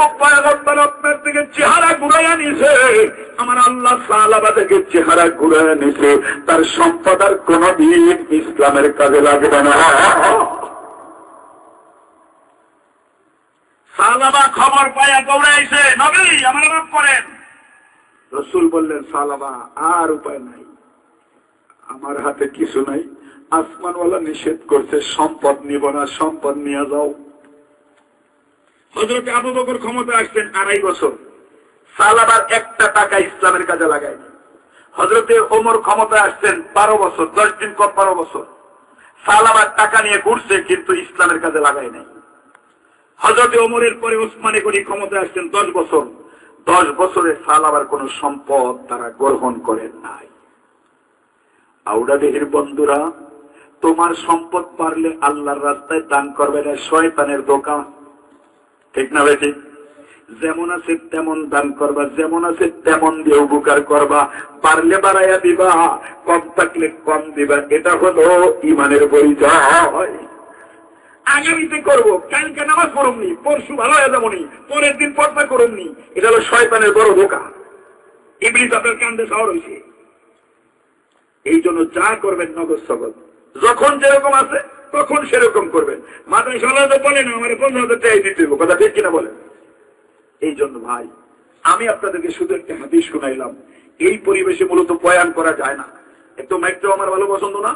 ও পয়গম্বর আপনার থেকে চেহারা ঘুরাইয়া নিছে। আমার আল্লাহ সাহাবা থেকে চেহারা ঘুরাইয়া নিছে, তার সম্পদ আর কোনদিন ইসলামের কাজে লাগবে না। সাহাবা খবর পাইয়া দৌড়াইছে, নবী আমার মাফ করেন। রাসূল বললেন, সাহাবা আর উপায় নাই, আমার হাতে কিছু নাই, আসমানওয়ালা নিষেধ করছে, সম্পদ নিব না, সম্পদ নিয়ে যাও। হযরত আবু বকর ক্ষমতা আসছেন 2.5 বছর, সাহাবার একটা টাকা ইসলামের কাজে লাগায়নি। হযরতে ওমর ক্ষমতা আসছেন 12 বছর, 10 দিন কম 12 বছর, সাহাবার টাকা নিয়ে ঘুরছে কিন্তু ইসলামের কাজে লাগায় নাই। হযরতে ওমরের পরে ওসমানে গনি ক্ষমতা আসছেন 10 বছর, 10 বছরে সাহাবার কোন সম্পদ তারা গ্রহণ করেন নাই। আউড়াদেহের বন্ধুরা, তোমার সম্পদ পারলে আল্লাহর রাস্তায় দান করবে না, শয়তানের দোকান, ঠিক না ভাই? ঠিক। যেমন আছে তেমন দান করবা, যেমন আছে তেমন দিয়ে উপকার করবা, পারলে বাড়াইয়া দিবা, কম থাকলে কম দিবা, এটা হলো ইমানের পরিচয়। আগামীতে করবো, কালকে নামাজ পড়ুমনি, পরশু ভালো হয়ে যাবনি, পরের দিন পর্দা করুমনি, এটা হলো শয়তানের বড় ধোঁকা। ইবলিস আপনার কান্দে শহর হয়েছে। এই জন্য যা করবেন নগদ সগদ, যখন যেরকম আছে তখন সেরকম করবেন। মাথায় সলাতে বলেন আমার 15,000 টাকা দিতে হবে, কথা ঠিক কিনা বলেন? এই জন্য ভাই, আমি আপনাদেরকে শুধু একটা হাদিস শুনাইলাম। এই পরিবেশে মূলত বয়ান করা যায় না, একটু মাইকটাও আমার ভালো পছন্দ না।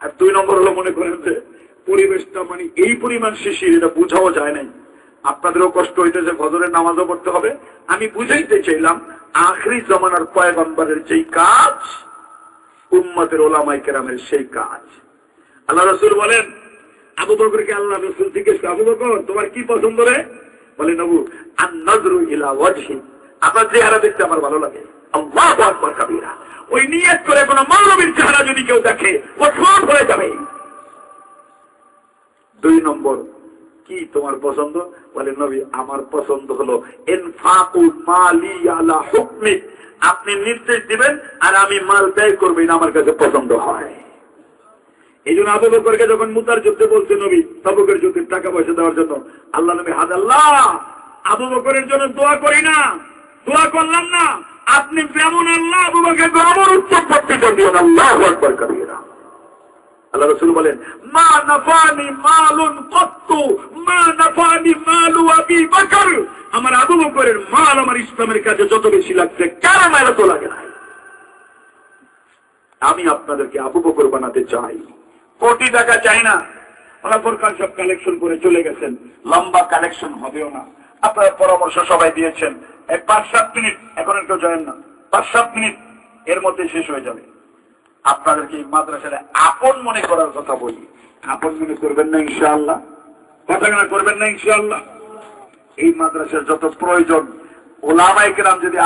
আর 2 নম্বর হলো, মনে করেন যে পরিবেশটা মানে এই পরিমাণ শিশির, এটা বুঝাও যায় নাই। আপনাদেরও কষ্ট হইতেছে, ফজরের নামাজও পড়তে হবে। আমি বুঝাইতে চাইলাম, আখরি জমানার পয়গম্বরের যেই কাজ, উম্মতের ওলামায়ে কেরামের সেই কাজ। আল্লাহ রাসূল বলেন, আবু বকরকে আল্লাহ রাসূল জিজ্ঞেস করে, আবু বকর তোমার কি পছন্দ রে? বলেন, আবু আন-নাযরু ইলা ওয়াজহি, আপনার চেহারা দেখতে আমার ভালো লাগে। আল্লাহু আকবার কাবীরা। ওই নিয়ত করে কোন মৌলবীর চেহারা যদি কেউ দেখে, ও সব হয়ে যাবে। 2 নম্বর, কি তোমার পছন্দ? বলেন, নবী আমার পছন্দ হলো ইনফাকুল মালি আলা হুকমি, আপনি নির্দেশ দিবেন আর আমি মাল ব্যয় করবেন, আমার কাছে পছন্দ হয়। এই জন্য আবু বকরকে যখন মুতার যুদ্ধে বলছে নবী, তাবুকের যুদ্ধে টাকা পয়সা দেওয়ার জন্য, আল্লাহ নবী, হাদাল্লাহ, আবু বকরের জন্য দোয়া করি না, দোয়া করলাম না, আপনি যেমন আল্লাহ আবু বকরকে আমার উচ্চ প্রতিষ্ঠা দিবেন। আল্লাহু আকবার কাবীরা। আল্লাহ রাসূল বলেন, মা নাফানি মালুন কত্তু মা নাফানি মালু আবি বকর, আমার আবু বকরের মাল আমার ইসলামের কাছে যত বেশি লাগছে, কারো মাল তো লাগে না। আমি আপনাদেরকে আবু বকর বানাতে চাই, কোটি টাকা চাই না। ওরা প্রকার সব কালেকশন করে চলে গেছেন, লম্বা কালেকশন হবেও না। আপনারা পরামর্শ সবাই দিয়েছেন, 5-7 মিনিট, এখন কেউ জানেন না, 5-7 মিনিট এর মধ্যে শেষ হয়ে যাবে। আপনাদেরকে এই মাদ্রাসায় আপন মনে করার কথা বলি, আপন মনে করবেন না ইনশাআল্লাহ, কথা করবেন না ইনশাআল্লাহ। এই মাদ্রাসার যত প্রয়োজন, ওলামায়ে কেরাম যদি